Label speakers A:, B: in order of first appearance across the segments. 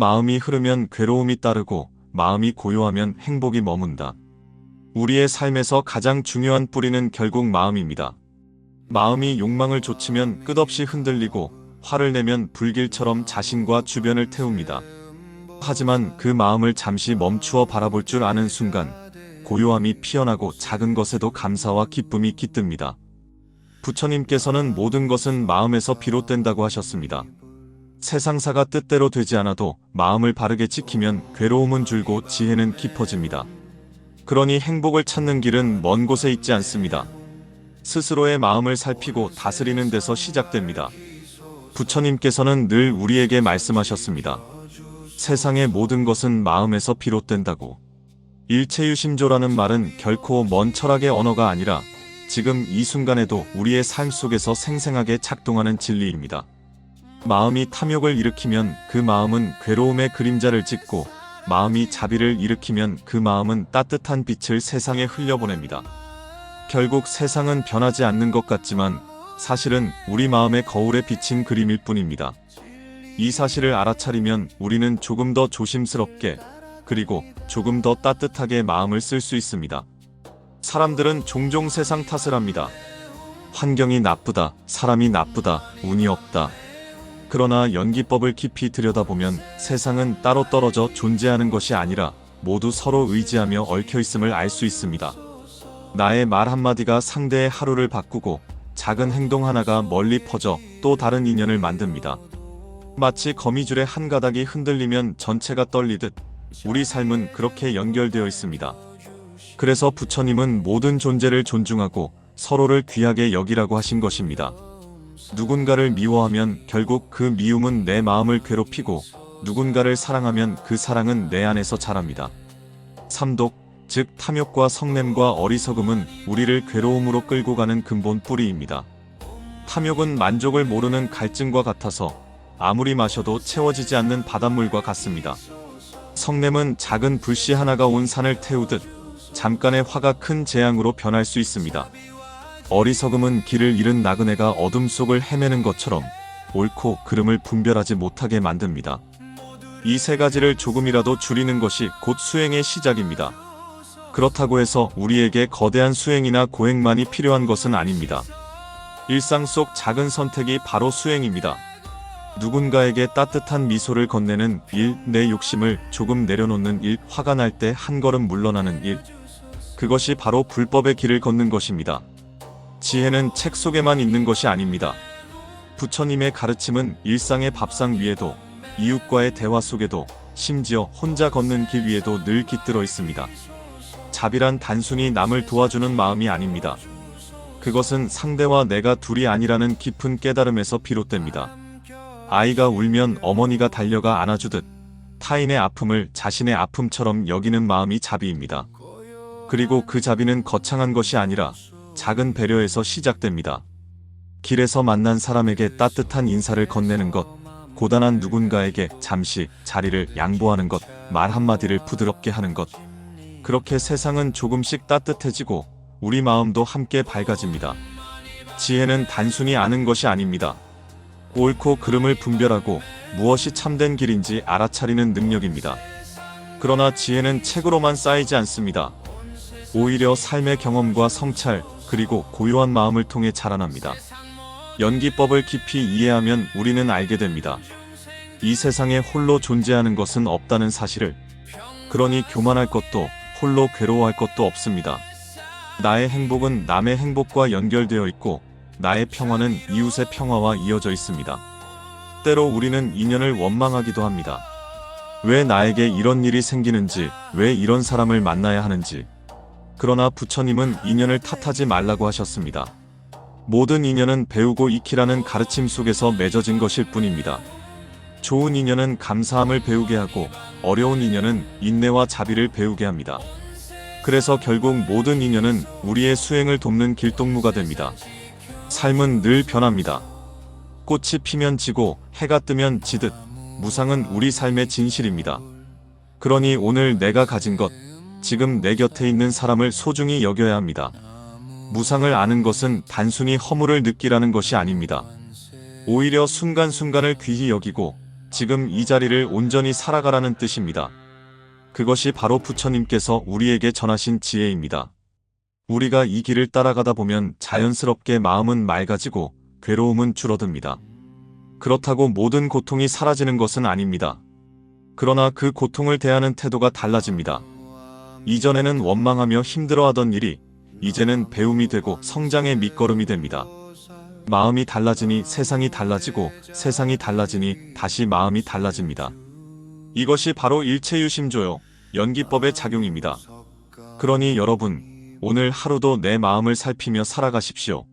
A: 마음이 흐르면 괴로움이 따르고 마음이 고요하면 행복이 머문다. 우리의 삶에서 가장 중요한 뿌리는 결국 마음입니다. 마음이 욕망을 좇으면 끝없이 흔들리고 화를 내면 불길처럼 자신과 주변을 태웁니다. 하지만 그 마음을 잠시 멈추어 바라볼 줄 아는 순간 고요함이 피어나고 작은 것에도 감사와 기쁨이 깃듭니다. 부처님께서는 모든 것은 마음에서 비롯된다고 하셨습니다. 세상사가 뜻대로 되지 않아도 마음을 바르게 지키면 괴로움은 줄고 지혜는 깊어집니다. 그러니 행복을 찾는 길은 먼 곳에 있지 않습니다. 스스로의 마음을 살피고 다스리는 데서 시작됩니다. 부처님께서는 늘 우리에게 말씀하셨습니다. 세상의 모든 것은 마음에서 비롯된다고. 일체유심조라는 말은 결코 먼 철학의 언어가 아니라 지금 이 순간에도 우리의 삶 속에서 생생하게 작동하는 진리입니다. 마음이 탐욕을 일으키면 그 마음은 괴로움의 그림자를 짓고, 마음이 자비를 일으키면 그 마음은 따뜻한 빛을 세상에 흘려보냅니다. 결국 세상은 변하지 않는 것 같지만 사실은 우리 마음의 거울에 비친 그림일 뿐입니다. 이 사실을 알아차리면 우리는 조금 더 조심스럽게, 그리고 조금 더 따뜻하게 마음을 쓸 수 있습니다. 사람들은 종종 세상 탓을 합니다. 환경이 나쁘다, 사람이 나쁘다, 운이 없다. 그러나 연기법을 깊이 들여다보면 세상은 따로 떨어져 존재하는 것이 아니라 모두 서로 의지하며 얽혀있음을 알 수 있습니다. 나의 말 한마디가 상대의 하루를 바꾸고 작은 행동 하나가 멀리 퍼져 또 다른 인연을 만듭니다. 마치 거미줄의 한 가닥이 흔들리면 전체가 떨리듯 우리 삶은 그렇게 연결되어 있습니다. 그래서 부처님은 모든 존재를 존중하고 서로를 귀하게 여기라고 하신 것입니다. 누군가를 미워하면 결국 그 미움은 내 마음을 괴롭히고, 누군가를 사랑하면 그 사랑은 내 안에서 자랍니다. 삼독, 즉 탐욕과 성냄과 어리석음은 우리를 괴로움으로 끌고 가는 근본 뿌리입니다. 탐욕은 만족을 모르는 갈증과 같아서 아무리 마셔도 채워지지 않는 바닷물과 같습니다. 성냄은 작은 불씨 하나가 온 산을 태우듯 잠깐의 화가 큰 재앙으로 변할 수 있습니다. 어리석음은 길을 잃은 나그네가 어둠 속을 헤매는 것처럼 옳고 그름을 분별하지 못하게 만듭니다. 이 세 가지를 조금이라도 줄이는 것이 곧 수행의 시작입니다. 그렇다고 해서 우리에게 거대한 수행이나 고행만이 필요한 것은 아닙니다. 일상 속 작은 선택이 바로 수행입니다. 누군가에게 따뜻한 미소를 건네는 일, 내 욕심을 조금 내려놓는 일, 화가 날 때 한 걸음 물러나는 일. 그것이 바로 불법의 길을 걷는 것입니다. 지혜는 책 속에만 있는 것이 아닙니다. 부처님의 가르침은 일상의 밥상 위에도, 이웃과의 대화 속에도, 심지어 혼자 걷는 길 위에도 늘 깃들어 있습니다. 자비란 단순히 남을 도와주는 마음이 아닙니다. 그것은 상대와 내가 둘이 아니라는 깊은 깨달음에서 비롯됩니다. 아이가 울면 어머니가 달려가 안아주듯 타인의 아픔을 자신의 아픔처럼 여기는 마음이 자비입니다. 그리고 그 자비는 거창한 것이 아니라 작은 배려에서 시작됩니다. 길에서 만난 사람에게 따뜻한 인사를 건네는 것, 고단한 누군가에게 잠시 자리를 양보하는 것, 말 한마디를 부드럽게 하는 것. 그렇게 세상은 조금씩 따뜻해지고 우리 마음도 함께 밝아집니다. 지혜는 단순히 아는 것이 아닙니다. 옳고 그름을 분별하고 무엇이 참된 길인지 알아차리는 능력입니다. 그러나 지혜는 책으로만 쌓이지 않습니다. 오히려 삶의 경험과 성찰, 그리고 고요한 마음을 통해 자라납니다. 연기법을 깊이 이해하면 우리는 알게 됩니다. 이 세상에 홀로 존재하는 것은 없다는 사실을. 그러니 교만할 것도, 홀로 괴로워할 것도 없습니다. 나의 행복은 남의 행복과 연결되어 있고, 나의 평화는 이웃의 평화와 이어져 있습니다. 때로 우리는 인연을 원망하기도 합니다. 왜 나에게 이런 일이 생기는지, 왜 이런 사람을 만나야 하는지. 그러나 부처님은 인연을 탓하지 말라고 하셨습니다. 모든 인연은 배우고 익히라는 가르침 속에서 맺어진 것일 뿐입니다. 좋은 인연은 감사함을 배우게 하고, 어려운 인연은 인내와 자비를 배우게 합니다. 그래서 결국 모든 인연은 우리의 수행을 돕는 길동무가 됩니다. 삶은 늘 변합니다. 꽃이 피면 지고 해가 뜨면 지듯 무상은 우리 삶의 진실입니다. 그러니 오늘 내가 가진 것, 지금 내 곁에 있는 사람을 소중히 여겨야 합니다. 무상을 아는 것은 단순히 허물을 느끼라는 것이 아닙니다. 오히려 순간순간을 귀히 여기고 지금 이 자리를 온전히 살아가라는 뜻입니다. 그것이 바로 부처님께서 우리에게 전하신 지혜입니다. 우리가 이 길을 따라가다 보면 자연스럽게 마음은 맑아지고 괴로움은 줄어듭니다. 그렇다고 모든 고통이 사라지는 것은 아닙니다. 그러나 그 고통을 대하는 태도가 달라집니다. 이전에는 원망하며 힘들어하던 일이 이제는 배움이 되고 성장의 밑거름이 됩니다. 마음이 달라지니 세상이 달라지고 세상이 달라지니 다시 마음이 달라집니다. 이것이 바로 일체유심조요, 연기법의 작용입니다. 그러니 여러분, 오늘 하루도 내 마음을 살피며 살아가십시오.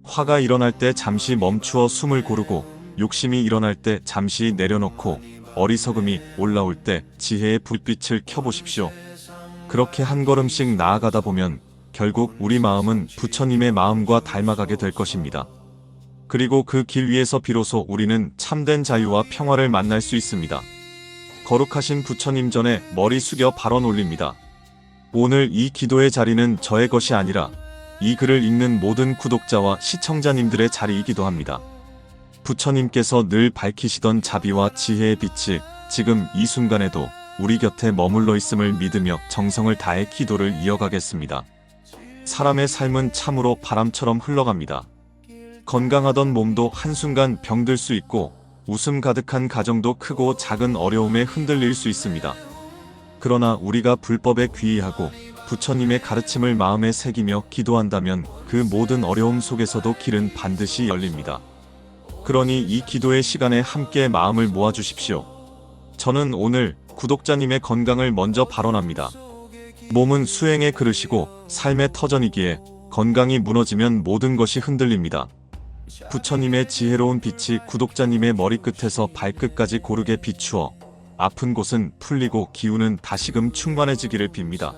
A: 화가 일어날 때 잠시 멈추어 숨을 고르고, 욕심이 일어날 때 잠시 내려놓고, 어리석음이 올라올 때 지혜의 불빛을 켜보십시오. 그렇게 한 걸음씩 나아가다 보면 결국 우리 마음은 부처님의 마음과 닮아가게 될 것입니다. 그리고 그 길 위에서 비로소 우리는 참된 자유와 평화를 만날 수 있습니다. 거룩하신 부처님 전에 머리 숙여 발언 올립니다. 오늘 이 기도의 자리는 저의 것이 아니라 이 글을 읽는 모든 구독자와 시청자님들의 자리이기도 합니다. 부처님께서 늘 밝히시던 자비와 지혜의 빛이 지금 이 순간에도 우리 곁에 머물러 있음을 믿으며 정성을 다해 기도를 이어가겠습니다. 사람의 삶은 참으로 바람처럼 흘러갑니다. 건강하던 몸도 한순간 병들 수 있고 웃음 가득한 가정도 크고 작은 어려움에 흔들릴 수 있습니다. 그러나 우리가 불법에 귀의하고 부처님의 가르침을 마음에 새기며 기도한다면 그 모든 어려움 속에서도 길은 반드시 열립니다. 그러니 이 기도의 시간에 함께 마음을 모아주십시오. 저는 오늘 구독자님의 건강을 먼저 발언합니다. 몸은 수행의 그릇이고 삶의 터전이기에 건강이 무너지면 모든 것이 흔들립니다. 부처님의 지혜로운 빛이 구독자님의 머리끝에서 발끝까지 고르게 비추어 아픈 곳은 풀리고 기운은 다시금 충만해지기를 빕니다.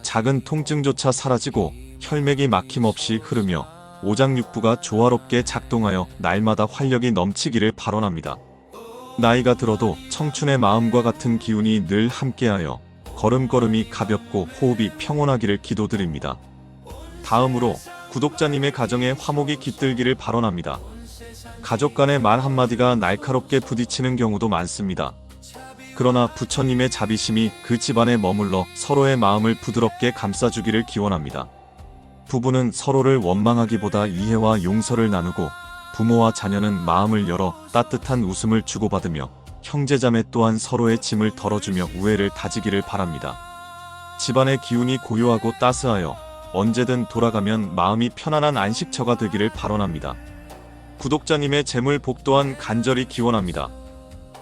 A: 작은 통증조차 사라지고 혈맥이 막힘없이 흐르며 오장육부가 조화롭게 작동하여 날마다 활력이 넘치기를 발언합니다. 나이가 들어도 청춘의 마음과 같은 기운이 늘 함께하여 걸음걸음이 가볍고 호흡이 평온하기를 기도드립니다. 다음으로 구독자님의 가정에 화목이 깃들기를 발언합니다. 가족 간의 말 한마디가 날카롭게 부딪히는 경우도 많습니다. 그러나 부처님의 자비심이 그 집안에 머물러 서로의 마음을 부드럽게 감싸주기를 기원합니다. 부부는 서로를 원망하기보다 이해와 용서를 나누고 부모와 자녀는 마음을 열어 따뜻한 웃음을 주고받으며 형제자매 또한 서로의 짐을 덜어주며 우애를 다지기를 바랍니다. 집안의 기운이 고요하고 따스하여 언제든 돌아가면 마음이 편안한 안식처가 되기를 발언합니다. 구독자님의 재물 복 또한 간절히 기원합니다.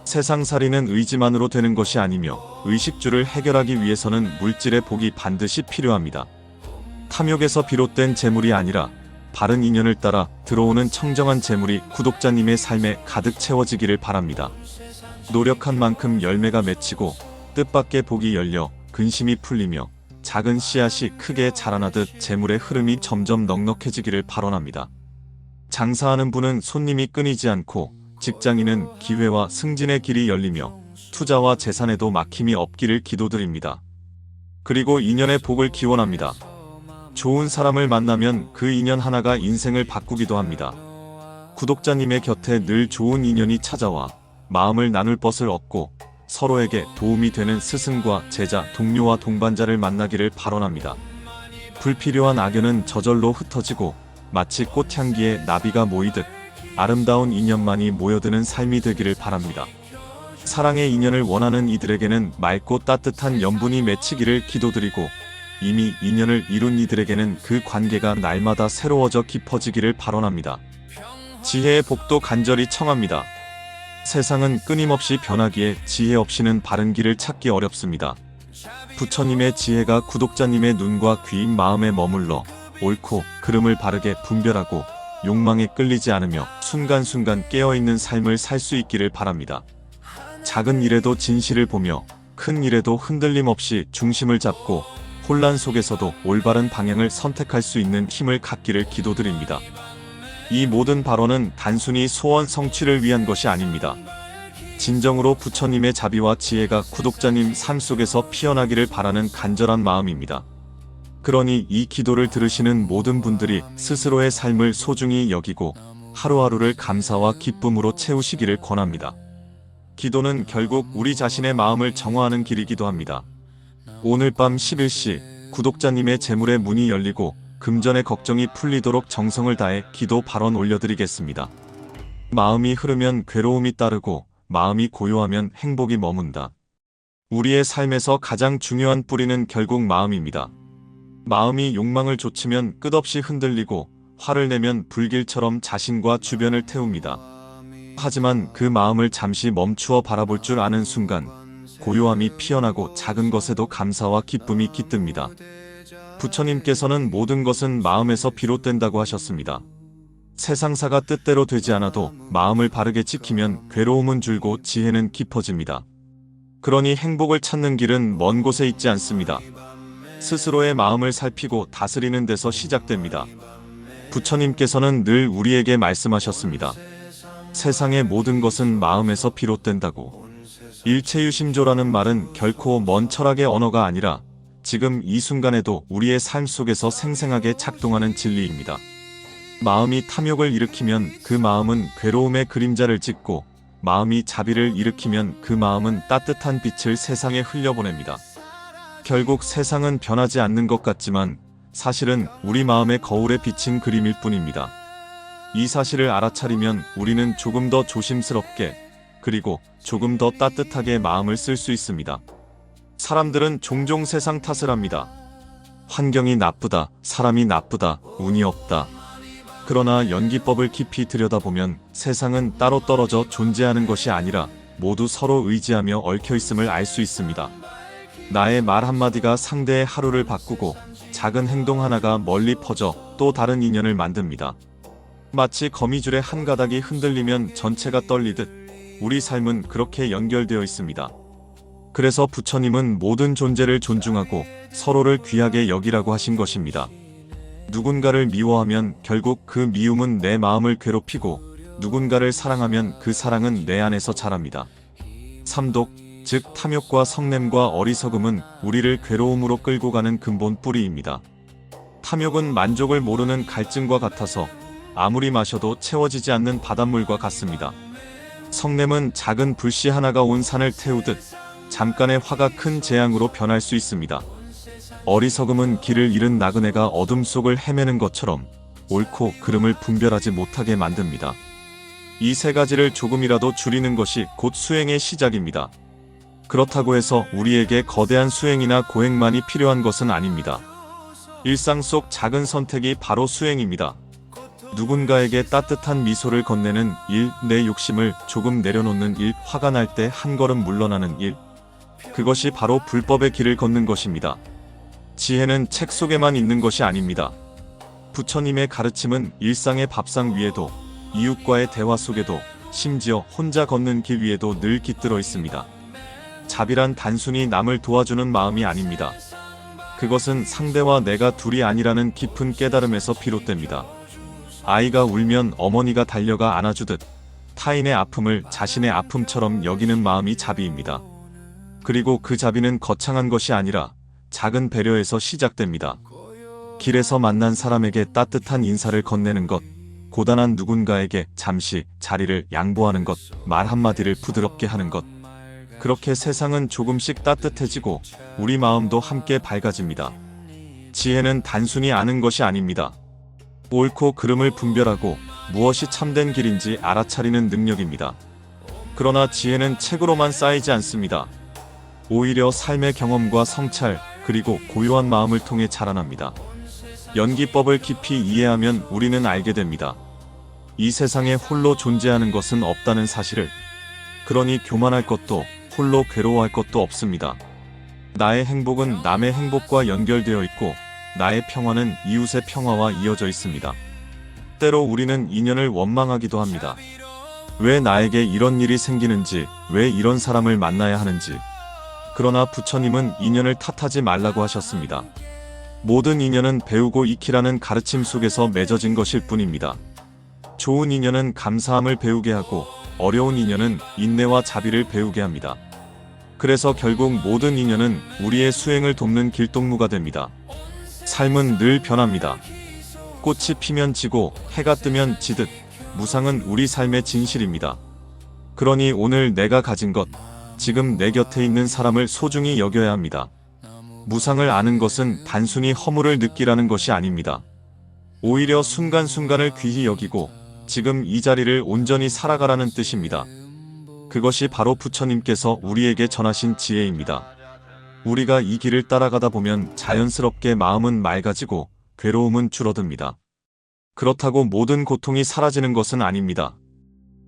A: 세상살이는 의지만으로 되는 것이 아니며 의식주를 해결하기 위해서는 물질의 복이 반드시 필요합니다. 탐욕에서 비롯된 재물이 아니라 바른 인연을 따라 들어오는 청정한 재물이 구독자님의 삶에 가득 채워지기를 바랍니다. 노력한 만큼 열매가 맺히고 뜻밖의 복이 열려 근심이 풀리며 작은 씨앗이 크게 자라나듯 재물의 흐름이 점점 넉넉해지기를 발언합니다. 장사하는 분은 손님이 끊이지 않고 직장인은 기회와 승진의 길이 열리며 투자와 재산에도 막힘이 없기를 기도드립니다. 그리고 인연의 복을 기원합니다. 좋은 사람을 만나면 그 인연 하나가 인생을 바꾸기도 합니다. 구독자님의 곁에 늘 좋은 인연이 찾아와 마음을 나눌 것을 얻고 서로에게 도움이 되는 스승과 제자, 동료와 동반자를 만나기를 발언합니다. 불필요한 악연은 저절로 흩어지고 마치 꽃향기에 나비가 모이듯 아름다운 인연만이 모여드는 삶이 되기를 바랍니다. 사랑의 인연을 원하는 이들에게는 맑고 따뜻한 연분이 맺히기를 기도드리고 이미 인연을 이룬 이들에게는 그 관계가 날마다 새로워져 깊어지기를 발언합니다. 지혜의 복도 간절히 청합니다. 세상은 끊임없이 변하기에 지혜 없이는 바른 길을 찾기 어렵습니다. 부처님의 지혜가 구독자님의 눈과 귀인 마음에 머물러 옳고 그름을 바르게 분별하고 욕망에 끌리지 않으며 순간순간 깨어있는 삶을 살 수 있기를 바랍니다. 작은 일에도 진실을 보며 큰 일에도 흔들림 없이 중심을 잡고 혼란 속에서도 올바른 방향을 선택할 수 있는 힘을 갖기를 기도드립니다. 이 모든 발언은 단순히 소원 성취를 위한 것이 아닙니다. 진정으로 부처님의 자비와 지혜가 구독자님 삶 속에서 피어나기를 바라는 간절한 마음입니다. 그러니 이 기도를 들으시는 모든 분들이 스스로의 삶을 소중히 여기고 하루하루를 감사와 기쁨으로 채우시기를 권합니다. 기도는 결국 우리 자신의 마음을 정화하는 길이기도 합니다. 오늘 밤 11시 구독자님의 재물의 문이 열리고 금전의 걱정이 풀리도록 정성을 다해 기도 발언 올려드리겠습니다. 마음이 흐르면 괴로움이 따르고 마음이 고요하면 행복이 머문다. 우리의 삶에서 가장 중요한 뿌리는 결국 마음입니다. 마음이 욕망을 좇으면 끝없이 흔들리고 화를 내면 불길처럼 자신과 주변을 태웁니다. 하지만 그 마음을 잠시 멈추어 바라볼 줄 아는 순간 고요함이 피어나고 작은 것에도 감사와 기쁨이 깃듭니다. 부처님께서는 모든 것은 마음에서 비롯된다고 하셨습니다. 세상사가 뜻대로 되지 않아도 마음을 바르게 지키면 괴로움은 줄고 지혜는 깊어집니다. 그러니 행복을 찾는 길은 먼 곳에 있지 않습니다. 스스로의 마음을 살피고 다스리는 데서 시작됩니다. 부처님께서는 늘 우리에게 말씀하셨습니다. 세상의 모든 것은 마음에서 비롯된다고. 일체유심조라는 말은 결코 먼 철학의 언어가 아니라 지금 이 순간에도 우리의 삶 속에서 생생하게 작동하는 진리입니다. 마음이 탐욕을 일으키면 그 마음은 괴로움의 그림자를 짓고, 마음이 자비를 일으키면 그 마음은 따뜻한 빛을 세상에 흘려보냅니다. 결국 세상은 변하지 않는 것 같지만 사실은 우리 마음의 거울에 비친 그림일 뿐입니다. 이 사실을 알아차리면 우리는 조금 더 조심스럽게 그리고 조금 더 따뜻하게 마음을 쓸 수 있습니다. 사람들은 종종 세상 탓을 합니다. 환경이 나쁘다, 사람이 나쁘다, 운이 없다. 그러나 연기법을 깊이 들여다보면 세상은 따로 떨어져 존재하는 것이 아니라 모두 서로 의지하며 얽혀있음을 알 수 있습니다. 나의 말 한마디가 상대의 하루를 바꾸고 작은 행동 하나가 멀리 퍼져 또 다른 인연을 만듭니다. 마치 거미줄의 한 가닥이 흔들리면 전체가 떨리듯 우리 삶은 그렇게 연결되어 있습니다. 그래서 부처님은 모든 존재를 존중하고 서로를 귀하게 여기라고 하신 것입니다. 누군가를 미워하면 결국 그 미움은 내 마음을 괴롭히고, 누군가를 사랑하면 그 사랑은 내 안에서 자랍니다. 삼독, 즉 탐욕과 성냄과 어리석음은 우리를 괴로움으로 끌고 가는 근본 뿌리입니다. 탐욕은 만족을 모르는 갈증과 같아서 아무리 마셔도 채워지지 않는 바닷물과 같습니다. 성냄은 작은 불씨 하나가 온 산을 태우듯 잠깐의 화가 큰 재앙으로 변할 수 있습니다. 어리석음은 길을 잃은 나그네가 어둠 속을 헤매는 것처럼 옳고 그름을 분별하지 못하게 만듭니다. 이 세 가지를 조금이라도 줄이는 것이 곧 수행의 시작입니다. 그렇다고 해서 우리에게 거대한 수행이나 고행만이 필요한 것은 아닙니다. 일상 속 작은 선택이 바로 수행입니다. 누군가에게 따뜻한 미소를 건네는 일, 내 욕심을 조금 내려놓는 일, 화가 날 때 한 걸음 물러나는 일. 그것이 바로 불법의 길을 걷는 것입니다. 지혜는 책 속에만 있는 것이 아닙니다. 부처님의 가르침은 일상의 밥상 위에도, 이웃과의 대화 속에도, 심지어 혼자 걷는 길 위에도 늘 깃들어 있습니다. 자비란 단순히 남을 도와주는 마음이 아닙니다. 그것은 상대와 내가 둘이 아니라는 깊은 깨달음에서 비롯됩니다. 아이가 울면 어머니가 달려가 안아주듯 타인의 아픔을 자신의 아픔처럼 여기는 마음이 자비입니다. 그리고 그 자비는 거창한 것이 아니라 작은 배려에서 시작됩니다. 길에서 만난 사람에게 따뜻한 인사를 건네는 것, 고단한 누군가에게 잠시 자리를 양보하는 것, 말 한마디를 부드럽게 하는 것. 그렇게 세상은 조금씩 따뜻해지고 우리 마음도 함께 밝아집니다. 지혜는 단순히 아는 것이 아닙니다. 옳고 그름을 분별하고 무엇이 참된 길인지 알아차리는 능력입니다. 그러나 지혜는 책으로만 쌓이지 않습니다. 오히려 삶의 경험과 성찰, 그리고 고요한 마음을 통해 자라납니다. 연기법을 깊이 이해하면 우리는 알게 됩니다. 이 세상에 홀로 존재하는 것은 없다는 사실을. 그러니 교만할 것도, 홀로 괴로워할 것도 없습니다. 나의 행복은 남의 행복과 연결되어 있고, 나의 평화는 이웃의 평화와 이어져 있습니다. 때로 우리는 인연을 원망하기도 합니다. 왜 나에게 이런 일이 생기는지, 왜 이런 사람을 만나야 하는지. 그러나 부처님은 인연을 탓하지 말라고 하셨습니다. 모든 인연은 배우고 익히라는 가르침 속에서 맺어진 것일 뿐입니다. 좋은 인연은 감사함을 배우게 하고, 어려운 인연은 인내와 자비를 배우게 합니다. 그래서 결국 모든 인연은 우리의 수행을 돕는 길동무가 됩니다. 삶은 늘 변합니다. 꽃이 피면 지고 해가 뜨면 지듯 무상은 우리 삶의 진실입니다. 그러니 오늘 내가 가진 것, 지금 내 곁에 있는 사람을 소중히 여겨야 합니다. 무상을 아는 것은 단순히 허물을 느끼라는 것이 아닙니다. 오히려 순간순간을 귀히 여기고 지금 이 자리를 온전히 살아가라는 뜻입니다. 그것이 바로 부처님께서 우리에게 전하신 지혜입니다. 우리가 이 길을 따라가다 보면 자연스럽게 마음은 맑아지고 괴로움은 줄어듭니다. 그렇다고 모든 고통이 사라지는 것은 아닙니다.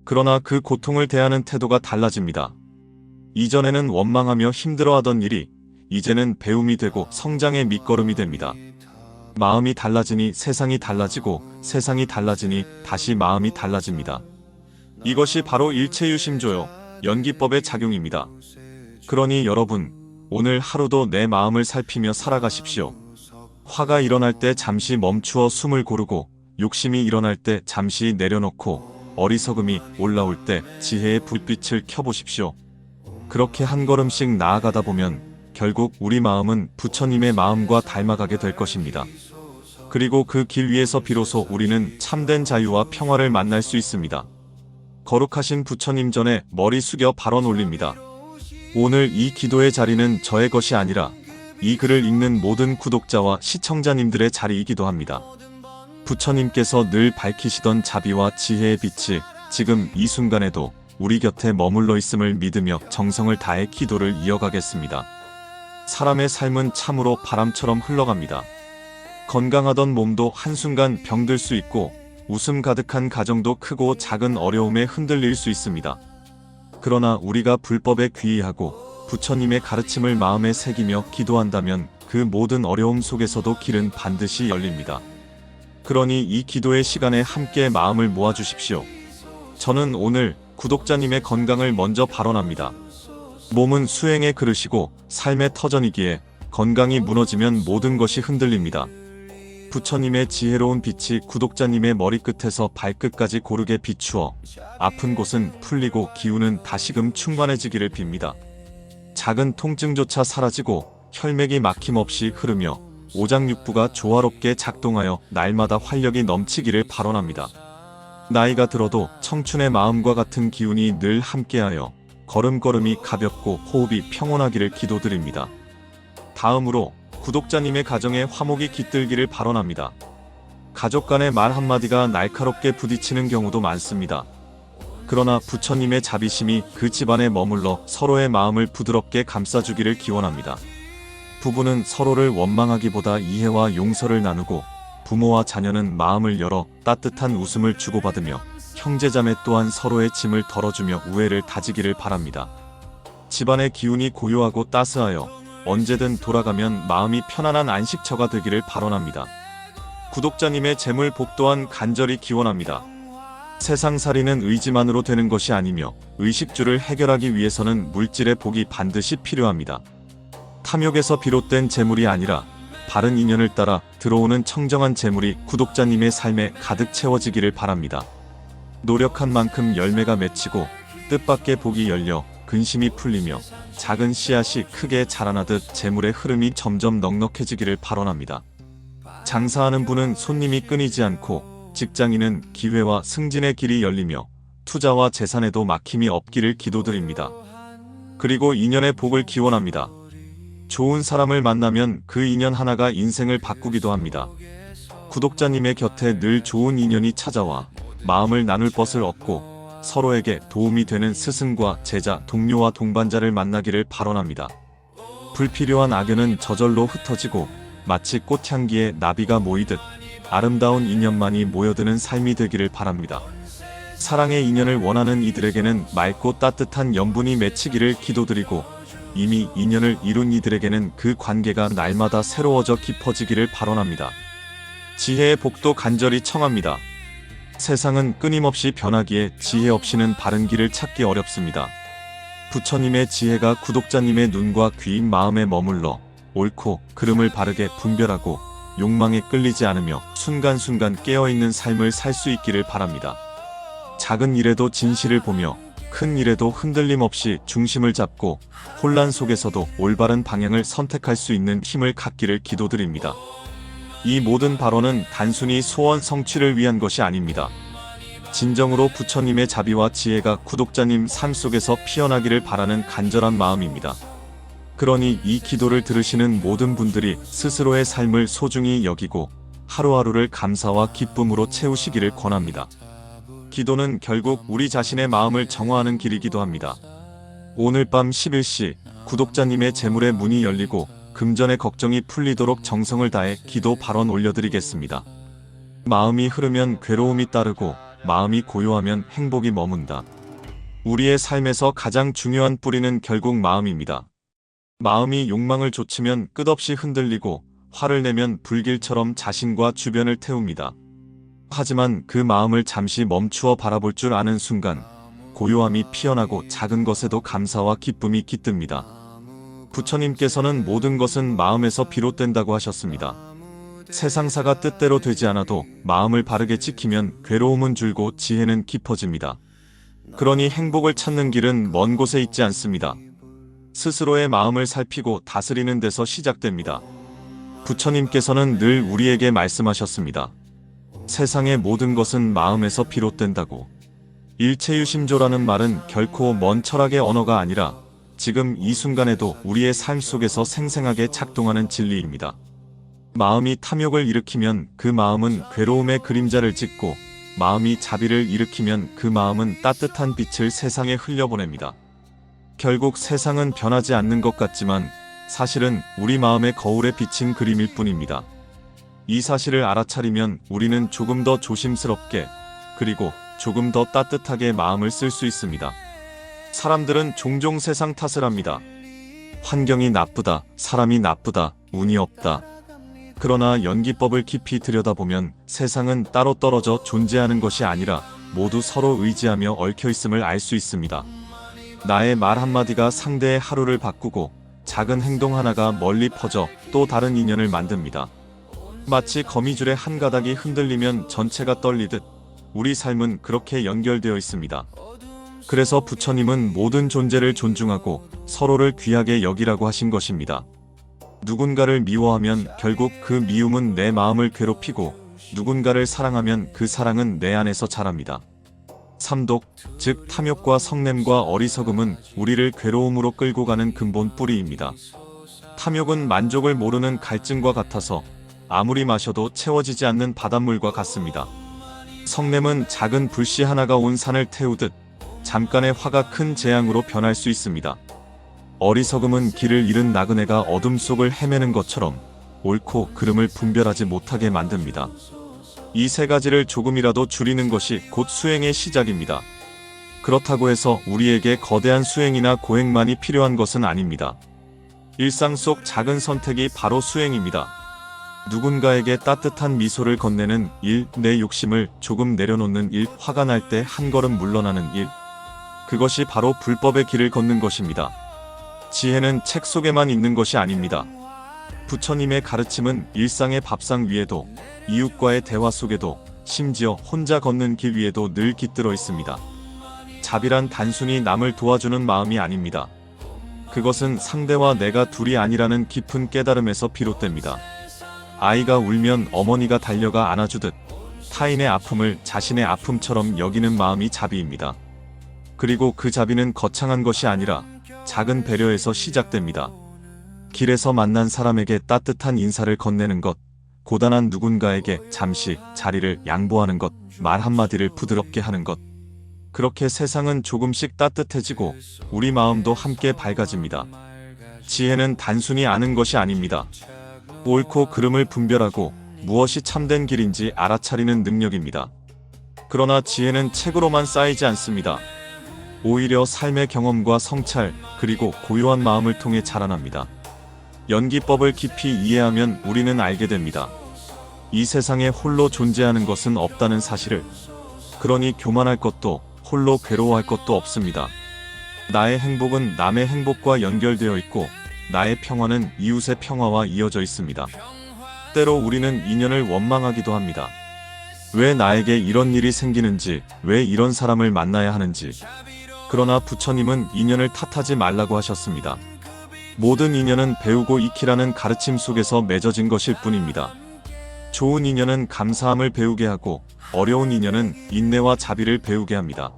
A: 그러나 그 고통을 대하는 태도가 달라집니다. 이전에는 원망하며 힘들어하던 일이 이제는 배움이 되고 성장의 밑거름이 됩니다. 마음이 달라지니 세상이 달라지고 세상이 달라지니 다시 마음이 달라집니다. 이것이 바로 일체유심조요, 연기법의 작용입니다. 그러니 여러분, 오늘 하루도 내 마음을 살피며 살아가십시오. 화가 일어날 때 잠시 멈추어 숨을 고르고, 욕심이 일어날 때 잠시 내려놓고, 어리석음이 올라올 때 지혜의 불빛을 켜보십시오. 그렇게 한 걸음씩 나아가다 보면 결국 우리 마음은 부처님의 마음과 닮아가게 될 것입니다. 그리고 그 길 위에서 비로소 우리는 참된 자유와 평화를 만날 수 있습니다. 거룩하신 부처님 전에 머리 숙여 발언 올립니다. 오늘 이 기도의 자리는 저의 것이 아니라 이 글을 읽는 모든 구독자와 시청자님들의 자리이기도 합니다. 부처님께서 늘 밝히시던 자비와 지혜의 빛이 지금 이 순간에도 우리 곁에 머물러 있음을 믿으며 정성을 다해 기도를 이어가겠습니다. 사람의 삶은 참으로 바람처럼 흘러갑니다. 건강하던 몸도 한순간 병들 수 있고 웃음 가득한 가정도 크고 작은 어려움에 흔들릴 수 있습니다. 그러나 우리가 불법에 귀의하고 부처님의 가르침을 마음에 새기며 기도한다면 그 모든 어려움 속에서도 길은 반드시 열립니다. 그러니 이 기도의 시간에 함께 마음을 모아주십시오. 저는 오늘 구독자님의 건강을 먼저 발언합니다. 몸은 수행의 그릇이고 삶의 터전이기에 건강이 무너지면 모든 것이 흔들립니다. 부처님의 지혜로운 빛이 구독자님의 머리끝에서 발끝까지 고르게 비추어 아픈 곳은 풀리고 기운은 다시금 충만해지기를 빕니다. 작은 통증조차 사라지고 혈맥이 막힘없이 흐르며 오장육부가 조화롭게 작동하여 날마다 활력이 넘치기를 발언합니다. 나이가 들어도 청춘의 마음과 같은 기운이 늘 함께하여 걸음걸음이 가볍고 호흡이 평온하기를 기도드립니다. 다음으로 구독자님의 가정에 화목이 깃들기를 발언합니다. 가족 간의 말 한마디가 날카롭게 부딪히는 경우도 많습니다. 그러나 부처님의 자비심이 그 집안에 머물러 서로의 마음을 부드럽게 감싸주기를 기원합니다. 부부는 서로를 원망하기보다 이해와 용서를 나누고 부모와 자녀는 마음을 열어 따뜻한 웃음을 주고받으며 형제자매 또한 서로의 짐을 덜어주며 우애를 다지기를 바랍니다. 집안의 기운이 고요하고 따스하여 언제든 돌아가면 마음이 편안한 안식처가 되기를 발언합니다. 구독자님의 재물 복 또한 간절히 기원합니다. 세상살이는 의지만으로 되는 것이 아니며 의식주를 해결하기 위해서는 물질의 복이 반드시 필요합니다. 탐욕에서 비롯된 재물이 아니라 바른 인연을 따라 들어오는 청정한 재물이 구독자님의 삶에 가득 채워지기를 바랍니다. 노력한 만큼 열매가 맺히고 뜻밖의 복이 열려 근심이 풀리며 작은 씨앗이 크게 자라나듯 재물의 흐름이 점점 넉넉해지기를 발언합니다. 장사하는 분은 손님이 끊이지 않고 직장인은 기회와 승진의 길이 열리며 투자와 재산에도 막힘이 없기를 기도드립니다. 그리고 인연의 복을 기원합니다. 좋은 사람을 만나면 그 인연 하나가 인생을 바꾸기도 합니다. 구독자님의 곁에 늘 좋은 인연이 찾아와 마음을 나눌 것을 얻고 서로에게 도움이 되는 스승과 제자, 동료와 동반자를 만나기를 발언합니다. 불필요한 악연은 저절로 흩어지고 마치 꽃향기에 나비가 모이듯 아름다운 인연만이 모여드는 삶이 되기를 바랍니다. 사랑의 인연을 원하는 이들에게는 맑고 따뜻한 연분이 맺히기를 기도드리고 이미 인연을 이룬 이들에게는 그 관계가 날마다 새로워져 깊어지기를 발언합니다. 지혜의 복도 간절히 청합니다. 세상은 끊임없이 변하기에 지혜 없이는 바른 길을 찾기 어렵습니다. 부처님의 지혜가 구독자님의 눈과 귀인 마음에 머물러 옳고 그름을 바르게 분별하고 욕망에 끌리지 않으며 순간순간 깨어있는 삶을 살 수 있기를 바랍니다. 작은 일에도 진실을 보며 큰 일에도 흔들림 없이 중심을 잡고 혼란 속에서도 올바른 방향을 선택할 수 있는 힘을 갖기를 기도드립니다. 이 모든 발언은 단순히 소원 성취를 위한 것이 아닙니다. 진정으로 부처님의 자비와 지혜가 구독자님 삶 속에서 피어나기를 바라는 간절한 마음입니다. 그러니 이 기도를 들으시는 모든 분들이 스스로의 삶을 소중히 여기고 하루하루를 감사와 기쁨으로 채우시기를 권합니다. 기도는 결국 우리 자신의 마음을 정화하는 길이기도 합니다. 오늘 밤 11시 구독자님의 재물의 문이 열리고 금전의 걱정이 풀리도록 정성을 다해 기도 발언 올려드리겠습니다. 마음이 흐르면 괴로움이 따르고 마음이 고요하면 행복이 머문다. 우리의 삶에서 가장 중요한 뿌리는 결국 마음입니다. 마음이 욕망을 좇으면 끝없이 흔들리고 화를 내면 불길처럼 자신과 주변을 태웁니다. 하지만 그 마음을 잠시 멈추어 바라볼 줄 아는 순간 고요함이 피어나고 작은 것에도 감사와 기쁨이 깃듭니다. 부처님께서는 모든 것은 마음에서 비롯된다고 하셨습니다. 세상사가 뜻대로 되지 않아도 마음을 바르게 지키면 괴로움은 줄고 지혜는 깊어집니다. 그러니 행복을 찾는 길은 먼 곳에 있지 않습니다. 스스로의 마음을 살피고 다스리는 데서 시작됩니다. 부처님께서는 늘 우리에게 말씀하셨습니다. 세상의 모든 것은 마음에서 비롯된다고. 일체유심조라는 말은 결코 먼 철학의 언어가 아니라 지금 이 순간에도 우리의 삶 속에서 생생하게 작동하는 진리입니다. 마음이 탐욕을 일으키면 그 마음은 괴로움의 그림자를 짓고 마음이 자비를 일으키면 그 마음은 따뜻한 빛을 세상에 흘려보냅니다. 결국 세상은 변하지 않는 것 같지만 사실은 우리 마음의 거울에 비친 그림일 뿐입니다. 이 사실을 알아차리면 우리는 조금 더 조심스럽게 그리고 조금 더 따뜻하게 마음을 쓸 수 있습니다. 사람들은 종종 세상 탓을 합니다. 환경이 나쁘다, 사람이 나쁘다, 운이 없다. 그러나 연기법을 깊이 들여다보면 세상은 따로 떨어져 존재하는 것이 아니라 모두 서로 의지하며 얽혀있음을 알 수 있습니다. 나의 말 한마디가 상대의 하루를 바꾸고 작은 행동 하나가 멀리 퍼져 또 다른 인연을 만듭니다. 마치 거미줄의 한 가닥이 흔들리면 전체가 떨리듯 우리 삶은 그렇게 연결되어 있습니다. 그래서 부처님은 모든 존재를 존중하고 서로를 귀하게 여기라고 하신 것입니다. 누군가를 미워하면 결국 그 미움은 내 마음을 괴롭히고 누군가를 사랑하면 그 사랑은 내 안에서 자랍니다. 삼독, 즉 탐욕과 성냄과 어리석음은 우리를 괴로움으로 끌고 가는 근본 뿌리입니다. 탐욕은 만족을 모르는 갈증과 같아서 아무리 마셔도 채워지지 않는 바닷물과 같습니다. 성냄은 작은 불씨 하나가 온 산을 태우듯 잠깐의 화가 큰 재앙으로 변할 수 있습니다. 어리석음은 길을 잃은 나그네가 어둠 속을 헤매는 것처럼 옳고 그름을 분별하지 못하게 만듭니다. 이 세 가지를 조금이라도 줄이는 것이 곧 수행의 시작입니다. 그렇다고 해서 우리에게 거대한 수행이나 고행만이 필요한 것은 아닙니다. 일상 속 작은 선택이 바로 수행입니다. 누군가에게 따뜻한 미소를 건네는 일, 내 욕심을 조금 내려놓는 일, 화가 날 때 한 걸음 물러나는 일. 그것이 바로 불법의 길을 걷는 것입니다. 지혜는 책 속에만 있는 것이 아닙니다. 부처님의 가르침은 일상의 밥상 위에도, 이웃과의 대화 속에도, 심지어 혼자 걷는 길 위에도 늘 깃들어 있습니다. 자비란 단순히 남을 도와주는 마음이 아닙니다. 그것은 상대와 내가 둘이 아니라는 깊은 깨달음에서 비롯됩니다. 아이가 울면 어머니가 달려가 안아주듯 타인의 아픔을 자신의 아픔처럼 여기는 마음이 자비입니다. 그리고 그 자비는 거창한 것이 아니라 작은 배려에서 시작됩니다. 길에서 만난 사람에게 따뜻한 인사를 건네는 것, 고단한 누군가에게 잠시 자리를 양보하는 것, 말 한마디를 부드럽게 하는 것. 그렇게 세상은 조금씩 따뜻해지고 우리 마음도 함께 밝아집니다. 지혜는 단순히 아는 것이 아닙니다. 옳고 그름을 분별하고 무엇이 참된 길인지 알아차리는 능력입니다. 그러나 지혜는 책으로만 쌓이지 않습니다. 오히려 삶의 경험과 성찰, 그리고 고요한 마음을 통해 자라납니다. 연기법을 깊이 이해하면 우리는 알게 됩니다. 이 세상에 홀로 존재하는 것은 없다는 사실을. 그러니 교만할 것도, 홀로 괴로워할 것도 없습니다. 나의 행복은 남의 행복과 연결되어 있고 나의 평화는 이웃의 평화와 이어져 있습니다. 때로 우리는 인연을 원망하기도 합니다. 왜 나에게 이런 일이 생기는지, 왜 이런 사람을 만나야 하는지. 그러나 부처님은 인연을 탓하지 말라고 하셨습니다. 모든 인연은 배우고 익히라는 가르침 속에서 맺어진 것일 뿐입니다. 좋은 인연은 감사함을 배우게 하고 어려운 인연은 인내와 자비를 배우게 합니다.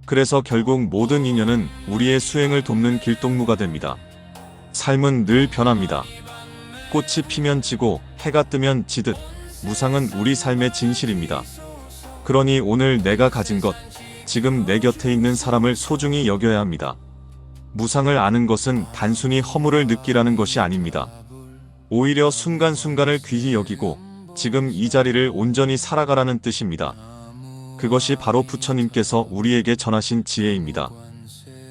A: 그래서 결국 모든 인연은 우리의 수행을 돕는 길동무가 됩니다. 삶은 늘 변합니다. 꽃이 피면 지고 해가 뜨면 지듯 무상은 우리 삶의 진실입니다. 그러니 오늘 내가 가진 것, 지금 내 곁에 있는 사람을 소중히 여겨야 합니다. 무상을 아는 것은 단순히 허물을 느끼라는 것이 아닙니다. 오히려 순간순간을 귀히 여기고 지금 이 자리를 온전히 살아가라는 뜻입니다. 그것이 바로 부처님께서 우리에게 전하신 지혜입니다.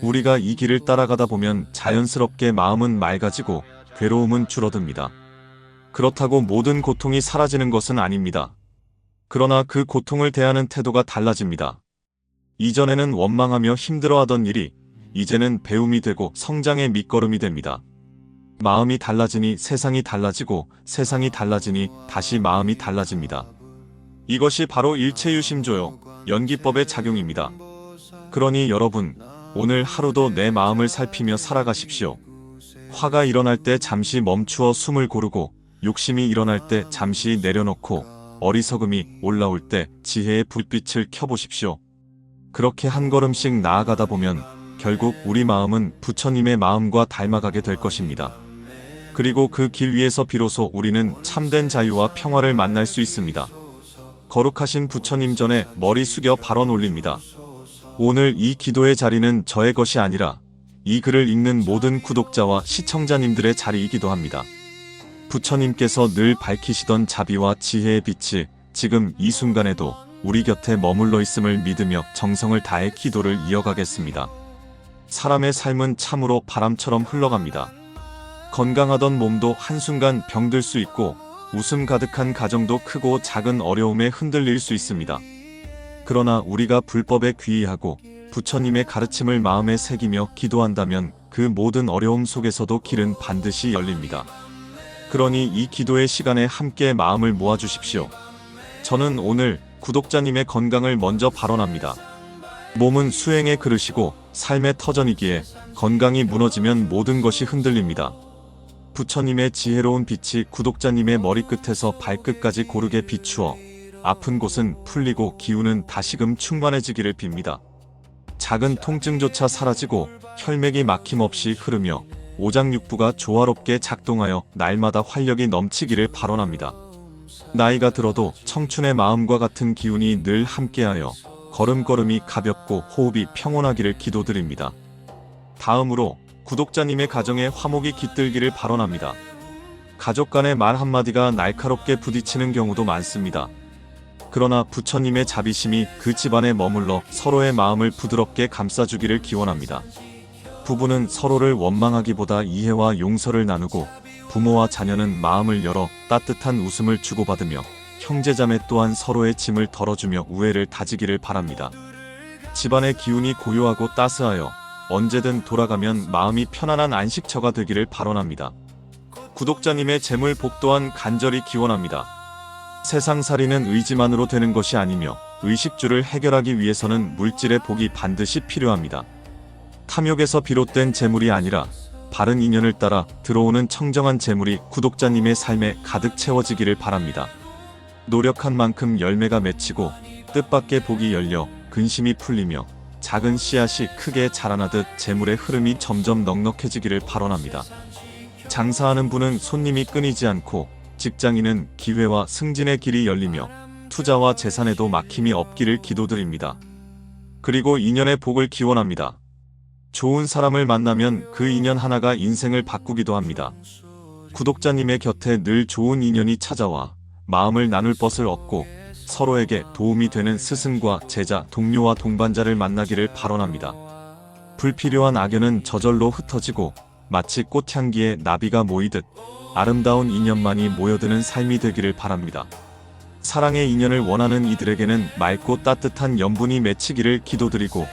A: 우리가 이 길을 따라가다 보면 자연스럽게 마음은 맑아지고 괴로움은 줄어듭니다. 그렇다고 모든 고통이 사라지는 것은 아닙니다. 그러나 그 고통을 대하는 태도가 달라집니다. 이전에는 원망하며 힘들어하던 일이 이제는 배움이 되고 성장의 밑거름이 됩니다. 마음이 달라지니 세상이 달라지고 세상이 달라지니 다시 마음이 달라집니다. 이것이 바로 일체유심조요, 연기법의 작용입니다. 그러니 여러분, 오늘 하루도 내 마음을 살피며 살아가십시오. 화가 일어날 때 잠시 멈추어 숨을 고르고, 욕심이 일어날 때 잠시 내려놓고, 어리석음이 올라올 때 지혜의 불빛을 켜보십시오. 그렇게 한 걸음씩 나아가다 보면 결국 우리 마음은 부처님의 마음과 닮아가게 될 것입니다. 그리고 그 길 위에서 비로소 우리는 참된 자유와 평화를 만날 수 있습니다. 거룩하신 부처님 전에 머리 숙여 발언 올립니다. 오늘 이 기도의 자리는 저의 것이 아니라 이 글을 읽는 모든 구독자와 시청자님들의 자리이기도 합니다. 부처님께서 늘 밝히시던 자비와 지혜의 빛이 지금 이 순간에도 우리 곁에 머물러 있음을 믿으며 정성을 다해 기도를 이어가겠습니다. 사람의 삶은 참으로 바람처럼 흘러갑니다. 건강하던 몸도 한순간 병들 수 있고 웃음 가득한 가정도 크고 작은 어려움에 흔들릴 수 있습니다. 그러나 우리가 불법에 귀의하고 부처님의 가르침을 마음에 새기며 기도한다면 그 모든 어려움 속에서도 길은 반드시 열립니다. 그러니 이 기도의 시간에 함께 마음을 모아주십시오. 저는 오늘 구독자님의 건강을 먼저 발언합니다. 몸은 수행의 그릇이고 삶의 터전이기에 건강이 무너지면 모든 것이 흔들립니다. 부처님의 지혜로운 빛이 구독자님의 머리끝에서 발끝까지 고르게 비추어 아픈 곳은 풀리고 기운은 다시금 충만해지기를 빕니다. 작은 통증조차 사라지고 혈맥이 막힘없이 흐르며 오장육부가 조화롭게 작동하여 날마다 활력이 넘치기를 발언합니다. 나이가 들어도 청춘의 마음과 같은 기운이 늘 함께하여 걸음걸음이 가볍고 호흡이 평온하기를 기도드립니다. 다음으로 구독자님의 가정에 화목이 깃들기를 발언합니다. 가족 간의 말 한마디가 날카롭게 부딪히는 경우도 많습니다. 그러나 부처님의 자비심이 그 집안에 머물러 서로의 마음을 부드럽게 감싸주기를 기원합니다. 부부는 서로를 원망하기보다 이해와 용서를 나누고 부모와 자녀는 마음을 열어 따뜻한 웃음을 주고받으며 형제자매 또한 서로의 짐을 덜어주며 우애를 다지기를 바랍니다. 집안의 기운이 고요하고 따스하여 언제든 돌아가면 마음이 편안한 안식처가 되기를 발언합니다. 구독자님의 재물 복 또한 간절히 기원합니다. 세상살이는 의지만으로 되는 것이 아니며 의식주를 해결하기 위해서는 물질의 복이 반드시 필요합니다. 탐욕에서 비롯된 재물이 아니라 바른 인연을 따라 들어오는 청정한 재물이 구독자님의 삶에 가득 채워지기를 바랍니다. 노력한 만큼 열매가 맺히고 뜻밖의 복이 열려 근심이 풀리며 작은 씨앗이 크게 자라나듯 재물의 흐름이 점점 넉넉해지기를 발언합니다. 장사하는 분은 손님이 끊이지 않고 직장인은 기회와 승진의 길이 열리며 투자와 재산에도 막힘이 없기를 기도드립니다. 그리고 인연의 복을 기원합니다. 좋은 사람을 만나면 그 인연 하나가 인생을 바꾸기도 합니다. 구독자님의 곁에 늘 좋은 인연이 찾아와 마음을 나눌 것을 얻고 서로에게 도움이 되는 스승과 제자, 동료와 동반자를 만나기를 발언합니다. 불필요한 악연은 저절로 흩어지고 마치 꽃향기에 나비가 모이듯 아름다운 인연만이 모여드는 삶이 되기를 바랍니다. 사랑의 인연을 원하는 이들에게는 맑고 따뜻한 연분이 맺히기를 기도드리고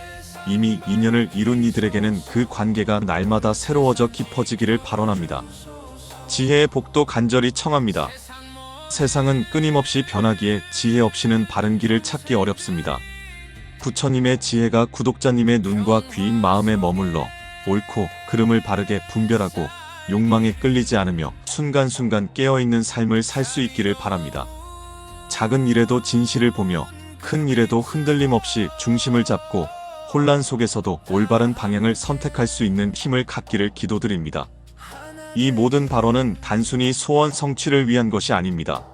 A: 이미 인연을 이룬 이들에게는 그 관계가 날마다 새로워져 깊어지기를 발언합니다. 지혜의 복도 간절히 청합니다. 세상은 끊임없이 변하기에 지혜 없이는 바른 길을 찾기 어렵습니다. 부처님의 지혜가 구독자님의 눈과 귀인 마음에 머물러 옳고 그름을 바르게 분별하고 욕망에 끌리지 않으며 순간순간 깨어있는 삶을 살 수 있기를 바랍니다. 작은 일에도 진실을 보며 큰 일에도 흔들림 없이 중심을 잡고 혼란 속에서도 올바른 방향을 선택할 수 있는 힘을 갖기를 기도드립니다. 이 모든 발언은 단순히 소원 성취를 위한 것이 아닙니다.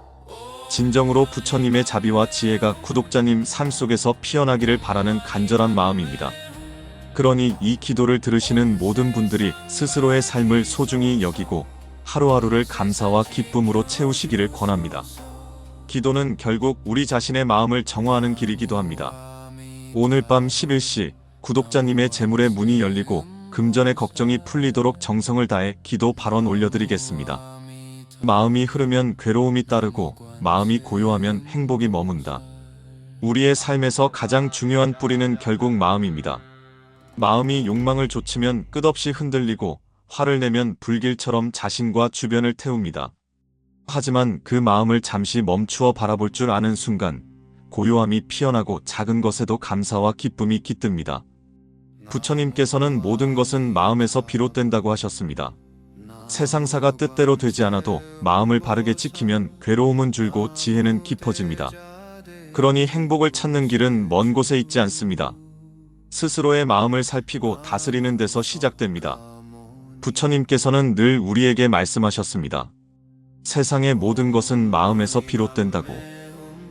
A: 진정으로 부처님의 자비와 지혜가 구독자님 삶 속에서 피어나기를 바라는 간절한 마음입니다. 그러니 이 기도를 들으시는 모든 분들이 스스로의 삶을 소중히 여기고 하루하루를 감사와 기쁨으로 채우시기를 권합니다. 기도는 결국 우리 자신의 마음을 정화하는 길이기도 합니다. 오늘 밤 11시 구독자님의 재물의 문이 열리고 금전의 걱정이 풀리도록 정성을 다해 기도 발언 올려드리겠습니다. 마음이 흐르면 괴로움이 따르고 마음이 고요하면 행복이 머문다. 우리의 삶에서 가장 중요한 뿌리는 결국 마음입니다. 마음이 욕망을 좇으면 끝없이 흔들리고 화를 내면 불길처럼 자신과 주변을 태웁니다. 하지만 그 마음을 잠시 멈추어 바라볼 줄 아는 순간 고요함이 피어나고 작은 것에도 감사와 기쁨이 깃듭니다. 부처님께서는 모든 것은 마음에서 비롯된다고 하셨습니다. 세상사가 뜻대로 되지 않아도 마음을 바르게 지키면 괴로움은 줄고 지혜는 깊어집니다. 그러니 행복을 찾는 길은 먼 곳에 있지 않습니다. 스스로의 마음을 살피고 다스리는 데서 시작됩니다. 부처님께서는 늘 우리에게 말씀하셨습니다. 세상의 모든 것은 마음에서 비롯된다고.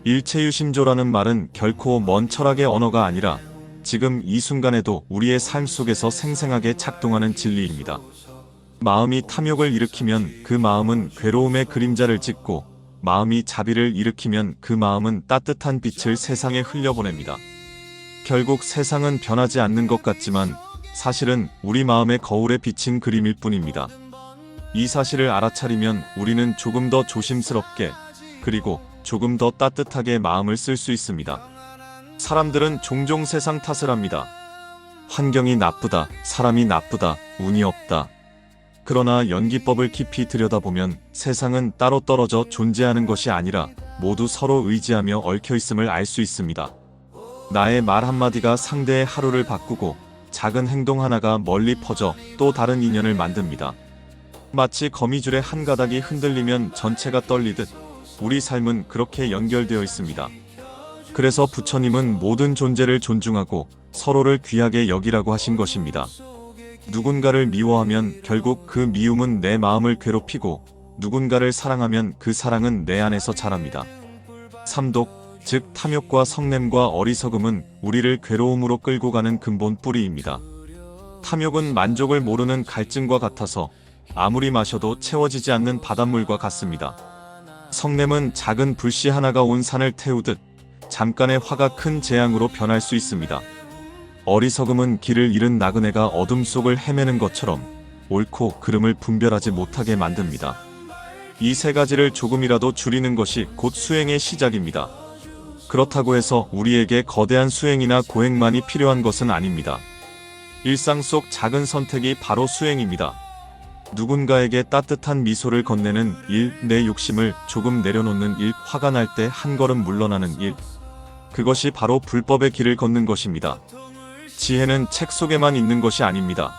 A: 일체유심조라는 말은 결코 먼 철학의 언어가 아니라 지금 이 순간에도 우리의 삶 속에서 생생하게 작동하는 진리입니다. 마음이 탐욕을 일으키면 그 마음은 괴로움의 그림자를 짓고 마음이 자비를 일으키면 그 마음은 따뜻한 빛을 세상에 흘려보냅니다. 결국 세상은 변하지 않는 것 같지만 사실은 우리 마음의 거울에 비친 그림일 뿐입니다. 이 사실을 알아차리면 우리는 조금 더 조심스럽게 그리고 조금 더 따뜻하게 마음을 쓸 수 있습니다. 사람들은 종종 세상 탓을 합니다. 환경이 나쁘다, 사람이 나쁘다, 운이 없다. 그러나 연기법을 깊이 들여다보면 세상은 따로 떨어져 존재하는 것이 아니라 모두 서로 의지하며 얽혀있음을 알 수 있습니다. 나의 말 한마디가 상대의 하루를 바꾸고 작은 행동 하나가 멀리 퍼져 또 다른 인연을 만듭니다. 마치 거미줄의 한 가닥이 흔들리면 전체가 떨리듯 우리 삶은 그렇게 연결되어 있습니다. 그래서 부처님은 모든 존재를 존중하고 서로를 귀하게 여기라고 하신 것입니다. 누군가를 미워하면 결국 그 미움은 내 마음을 괴롭히고 누군가를 사랑하면 그 사랑은 내 안에서 자랍니다. 삼독, 즉 탐욕과 성냄과 어리석음은 우리를 괴로움으로 끌고 가는 근본 뿌리입니다. 탐욕은 만족을 모르는 갈증과 같아서 아무리 마셔도 채워지지 않는 바닷물과 같습니다. 성냄은 작은 불씨 하나가 온 산을 태우듯 잠깐의 화가 큰 재앙으로 변할 수 있습니다. 어리석음은 길을 잃은 나그네가 어둠 속을 헤매는 것처럼 옳고 그름을 분별하지 못하게 만듭니다. 이 세 가지를 조금이라도 줄이는 것이 곧 수행의 시작입니다. 그렇다고 해서 우리에게 거대한 수행이나 고행만이 필요한 것은 아닙니다. 일상 속 작은 선택이 바로 수행입니다. 누군가에게 따뜻한 미소를 건네는 일, 내 욕심을 조금 내려놓는 일, 화가 날 때 한 걸음 물러나는 일. 그것이 바로 불법의 길을 걷는 것입니다. 지혜는 책 속에만 있는 것이 아닙니다.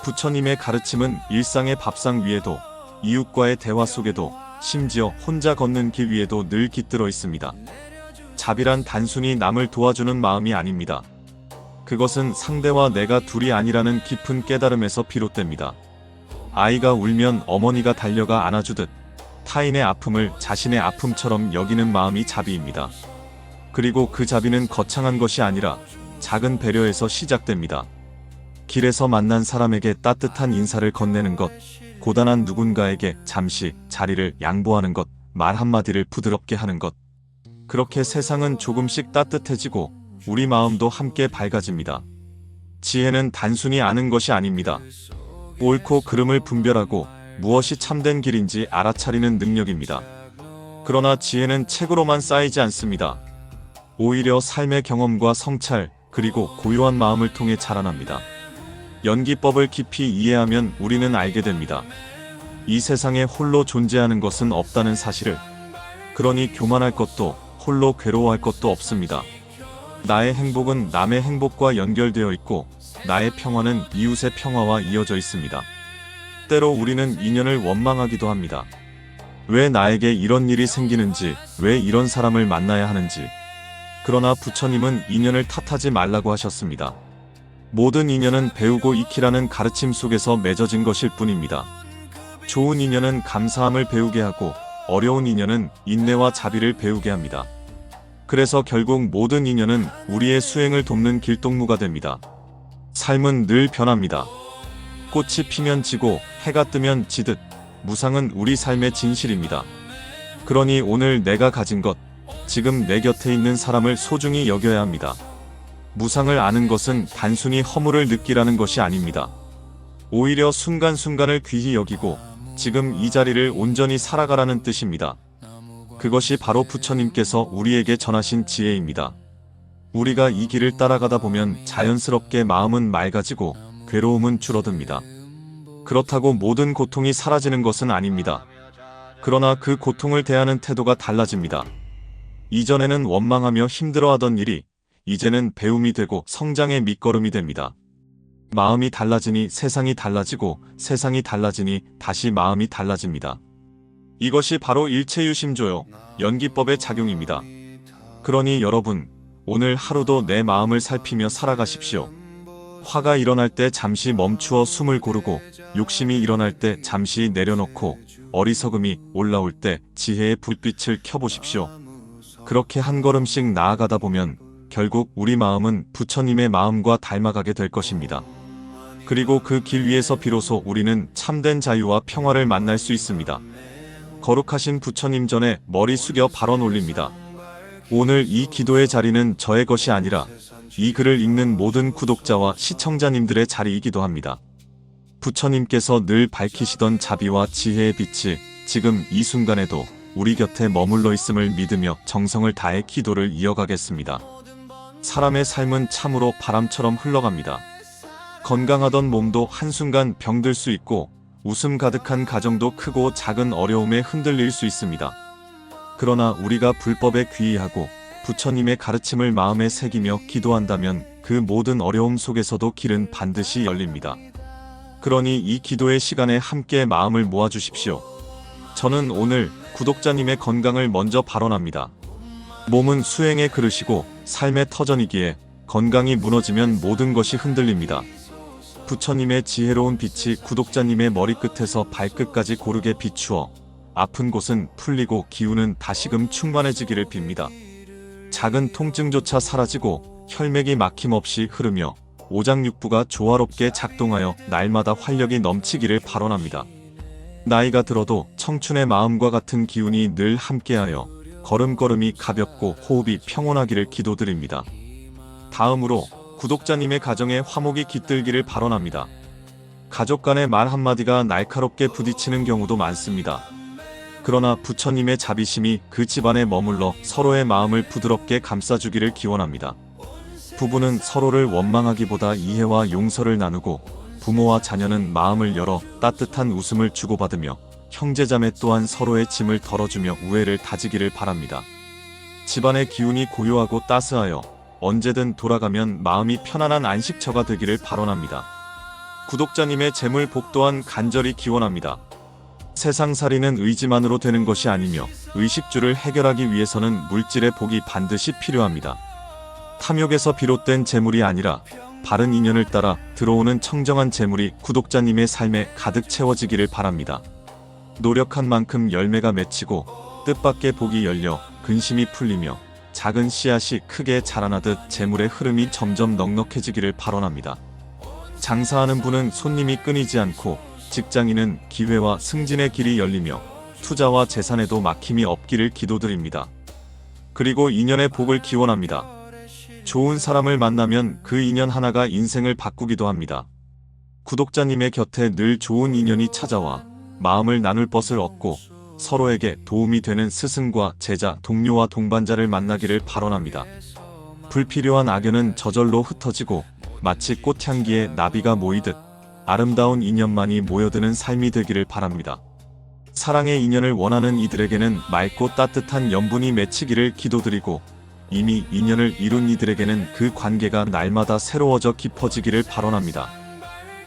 A: 부처님의 가르침은 일상의 밥상 위에도, 이웃과의 대화 속에도, 심지어 혼자 걷는 길 위에도 늘 깃들어 있습니다. 자비란 단순히 남을 도와주는 마음이 아닙니다. 그것은 상대와 내가 둘이 아니라는 깊은 깨달음에서 비롯됩니다. 아이가 울면 어머니가 달려가 안아주듯 타인의 아픔을 자신의 아픔처럼 여기는 마음이 자비입니다. 그리고 그 자비는 거창한 것이 아니라 작은 배려에서 시작됩니다. 길에서 만난 사람에게 따뜻한 인사를 건네는 것, 고단한 누군가에게 잠시 자리를 양보하는 것, 말 한마디를 부드럽게 하는 것. 그렇게 세상은 조금씩 따뜻해지고 우리 마음도 함께 밝아집니다. 지혜는 단순히 아는 것이 아닙니다. 옳고 그름을 분별하고 무엇이 참된 길인지 알아차리는 능력입니다. 그러나 지혜는 책으로만 쌓이지 않습니다. 오히려 삶의 경험과 성찰, 그리고 고요한 마음을 통해 자라납니다. 연기법을 깊이 이해하면 우리는 알게 됩니다. 이 세상에 홀로 존재하는 것은 없다는 사실을. 그러니 교만할 것도 홀로 괴로워할 것도 없습니다. 나의 행복은 남의 행복과 연결되어 있고 나의 평화는 이웃의 평화와 이어져 있습니다. 때로 우리는 인연을 원망하기도 합니다. 왜 나에게 이런 일이 생기는지, 왜 이런 사람을 만나야 하는지. 그러나 부처님은 인연을 탓하지 말라고 하셨습니다. 모든 인연은 배우고 익히라는 가르침 속에서 맺어진 것일 뿐입니다. 좋은 인연은 감사함을 배우게 하고 어려운 인연은 인내와 자비를 배우게 합니다. 그래서 결국 모든 인연은 우리의 수행을 돕는 길동무가 됩니다. 삶은 늘 변합니다. 꽃이 피면 지고 해가 뜨면 지듯 무상은 우리 삶의 진실입니다. 그러니 오늘 내가 가진 것, 지금 내 곁에 있는 사람을 소중히 여겨야 합니다. 무상을 아는 것은 단순히 허물을 느끼라는 것이 아닙니다. 오히려 순간순간을 귀히 여기고 지금 이 자리를 온전히 살아가라는 뜻입니다. 그것이 바로 부처님께서 우리에게 전하신 지혜입니다. 우리가 이 길을 따라가다 보면 자연스럽게 마음은 맑아지고 괴로움은 줄어듭니다. 그렇다고 모든 고통이 사라지는 것은 아닙니다. 그러나 그 고통을 대하는 태도가 달라집니다. 이전에는 원망하며 힘들어하던 일이 이제는 배움이 되고 성장의 밑거름이 됩니다. 마음이 달라지니 세상이 달라지고 세상이 달라지니 다시 마음이 달라집니다. 이것이 바로 일체유심조요, 연기법의 작용입니다. 그러니 여러분, 오늘 하루도 내 마음을 살피며 살아가십시오. 화가 일어날 때 잠시 멈추어 숨을 고르고, 욕심이 일어날 때 잠시 내려놓고, 어리석음이 올라올 때 지혜의 불빛을 켜보십시오. 그렇게 한 걸음씩 나아가다 보면 결국 우리 마음은 부처님의 마음과 닮아가게 될 것입니다. 그리고 그 길 위에서 비로소 우리는 참된 자유와 평화를 만날 수 있습니다. 거룩하신 부처님 전에 머리 숙여 발언 올립니다. 오늘 이 기도의 자리는 저의 것이 아니라 이 글을 읽는 모든 구독자와 시청자님들의 자리이기도 합니다. 부처님께서 늘 밝히시던 자비와 지혜의 빛이 지금 이 순간에도 우리 곁에 머물러 있음을 믿으며 정성을 다해 기도를 이어가겠습니다. 사람의 삶은 참으로 바람처럼 흘러갑니다. 건강하던 몸도 한순간 병들 수 있고 웃음 가득한 가정도 크고 작은 어려움에 흔들릴 수 있습니다. 그러나 우리가 불법에 귀의하고 부처님의 가르침을 마음에 새기며 기도한다면 그 모든 어려움 속에서도 길은 반드시 열립니다. 그러니 이 기도의 시간에 함께 마음을 모아주십시오. 저는 오늘 구독자님의 건강을 먼저 발언합니다. 몸은 수행의 그릇이고 삶의 터전이기에 건강이 무너지면 모든 것이 흔들립니다. 부처님의 지혜로운 빛이 구독자님의 머리끝에서 발끝까지 고르게 비추어 아픈 곳은 풀리고 기운은 다시금 충만해지기를 빕니다. 작은 통증조차 사라지고 혈맥이 막힘없이 흐르며 오장육부가 조화롭게 작동하여 날마다 활력이 넘치기를 발언합니다. 나이가 들어도 청춘의 마음과 같은 기운이 늘 함께하여 걸음걸음이 가볍고 호흡이 평온하기를 기도드립니다. 다음으로 구독자님의 가정에 화목이 깃들기를 발언합니다. 가족 간의 말 한마디가 날카롭게 부딪히는 경우도 많습니다. 그러나 부처님의 자비심이 그 집안에 머물러 서로의 마음을 부드럽게 감싸주기를 기원합니다. 부부는 서로를 원망하기보다 이해와 용서를 나누고 부모와 자녀는 마음을 열어 따뜻한 웃음을 주고받으며 형제자매 또한 서로의 짐을 덜어주며 우애를 다지기를 바랍니다. 집안의 기운이 고요하고 따스하여 언제든 돌아가면 마음이 편안한 안식처가 되기를 발언합니다. 구독자님의 재물 복 또한 간절히 기원합니다. 세상살이는 의지만으로 되는 것이 아니며 의식주를 해결하기 위해서는 물질의 복이 반드시 필요합니다. 탐욕에서 비롯된 재물이 아니라 바른 인연을 따라 들어오는 청정한 재물이 구독자님의 삶에 가득 채워지기를 바랍니다. 노력한 만큼 열매가 맺히고 뜻밖의 복이 열려 근심이 풀리며 작은 씨앗이 크게 자라나듯 재물의 흐름이 점점 넉넉해지기를 발언합니다. 장사하는 분은 손님이 끊이지 않고 직장인은 기회와 승진의 길이 열리며 투자와 재산에도 막힘이 없기를 기도드립니다. 그리고 인연의 복을 기원합니다. 좋은 사람을 만나면 그 인연 하나가 인생을 바꾸기도 합니다. 구독자님의 곁에 늘 좋은 인연이 찾아와 마음을 나눌 것을 얻고 서로에게 도움이 되는 스승과 제자, 동료와 동반자를 만나기를 발언합니다. 불필요한 악연은 저절로 흩어지고 마치 꽃향기에 나비가 모이듯 아름다운 인연만이 모여드는 삶이 되기를 바랍니다. 사랑의 인연을 원하는 이들에게는 맑고 따뜻한 연분이 맺히기를 기도드리고 이미 인연을 이룬 이들에게는 그 관계가 날마다 새로워져 깊어지기를 발언합니다.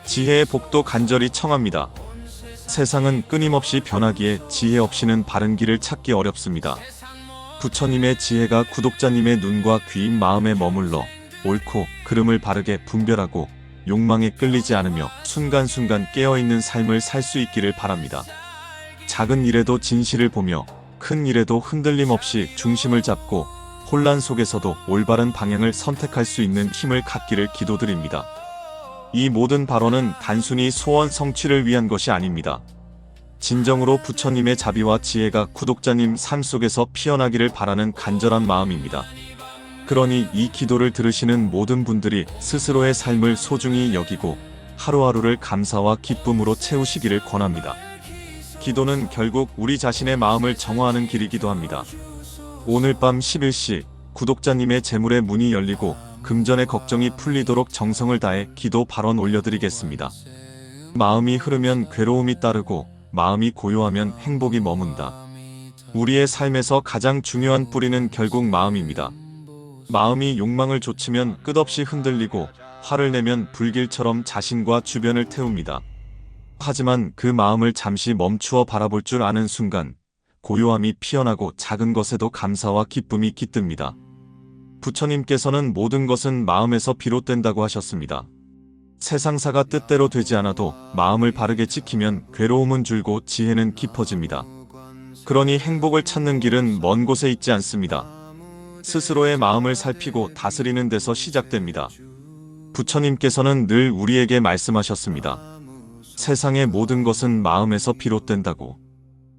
A: 지혜의 복도 간절히 청합니다. 세상은 끊임없이 변하기에 지혜 없이는 바른 길을 찾기 어렵습니다. 부처님의 지혜가 구독자님의 눈과 귀인 마음에 머물러 옳고 그름을 바르게 분별하고 욕망에 끌리지 않으며 순간순간 깨어있는 삶을 살 수 있기를 바랍니다. 작은 일에도 진실을 보며 큰 일에도 흔들림 없이 중심을 잡고 혼란 속에서도 올바른 방향을 선택할 수 있는 힘을 갖기를 기도드립니다. 이 모든 발언은 단순히 소원 성취를 위한 것이 아닙니다. 진정으로 부처님의 자비와 지혜가 구독자님 삶 속에서 피어나기를 바라는 간절한 마음입니다. 그러니 이 기도를 들으시는 모든 분들이 스스로의 삶을 소중히 여기고 하루하루를 감사와 기쁨으로 채우시기를 권합니다. 기도는 결국 우리 자신의 마음을 정화하는 길이기도 합니다. 오늘 밤 11시 구독자님의 재물의 문이 열리고 금전의 걱정이 풀리도록 정성을 다해 기도 발언 올려드리겠습니다. 마음이 흐르면 괴로움이 따르고 마음이 고요하면 행복이 머문다. 우리의 삶에서 가장 중요한 뿌리는 결국 마음입니다. 마음이 욕망을 좇으면 끝없이 흔들리고 화를 내면 불길처럼 자신과 주변을 태웁니다. 하지만 그 마음을 잠시 멈추어 바라볼 줄 아는 순간 고요함이 피어나고 작은 것에도 감사와 기쁨이 깃듭니다. 부처님께서는 모든 것은 마음에서 비롯된다고 하셨습니다. 세상사가 뜻대로 되지 않아도 마음을 바르게 지키면 괴로움은 줄고 지혜는 깊어집니다. 그러니 행복을 찾는 길은 먼 곳에 있지 않습니다. 스스로의 마음을 살피고 다스리는 데서 시작됩니다. 부처님께서는 늘 우리에게 말씀하셨습니다. 세상의 모든 것은 마음에서 비롯된다고.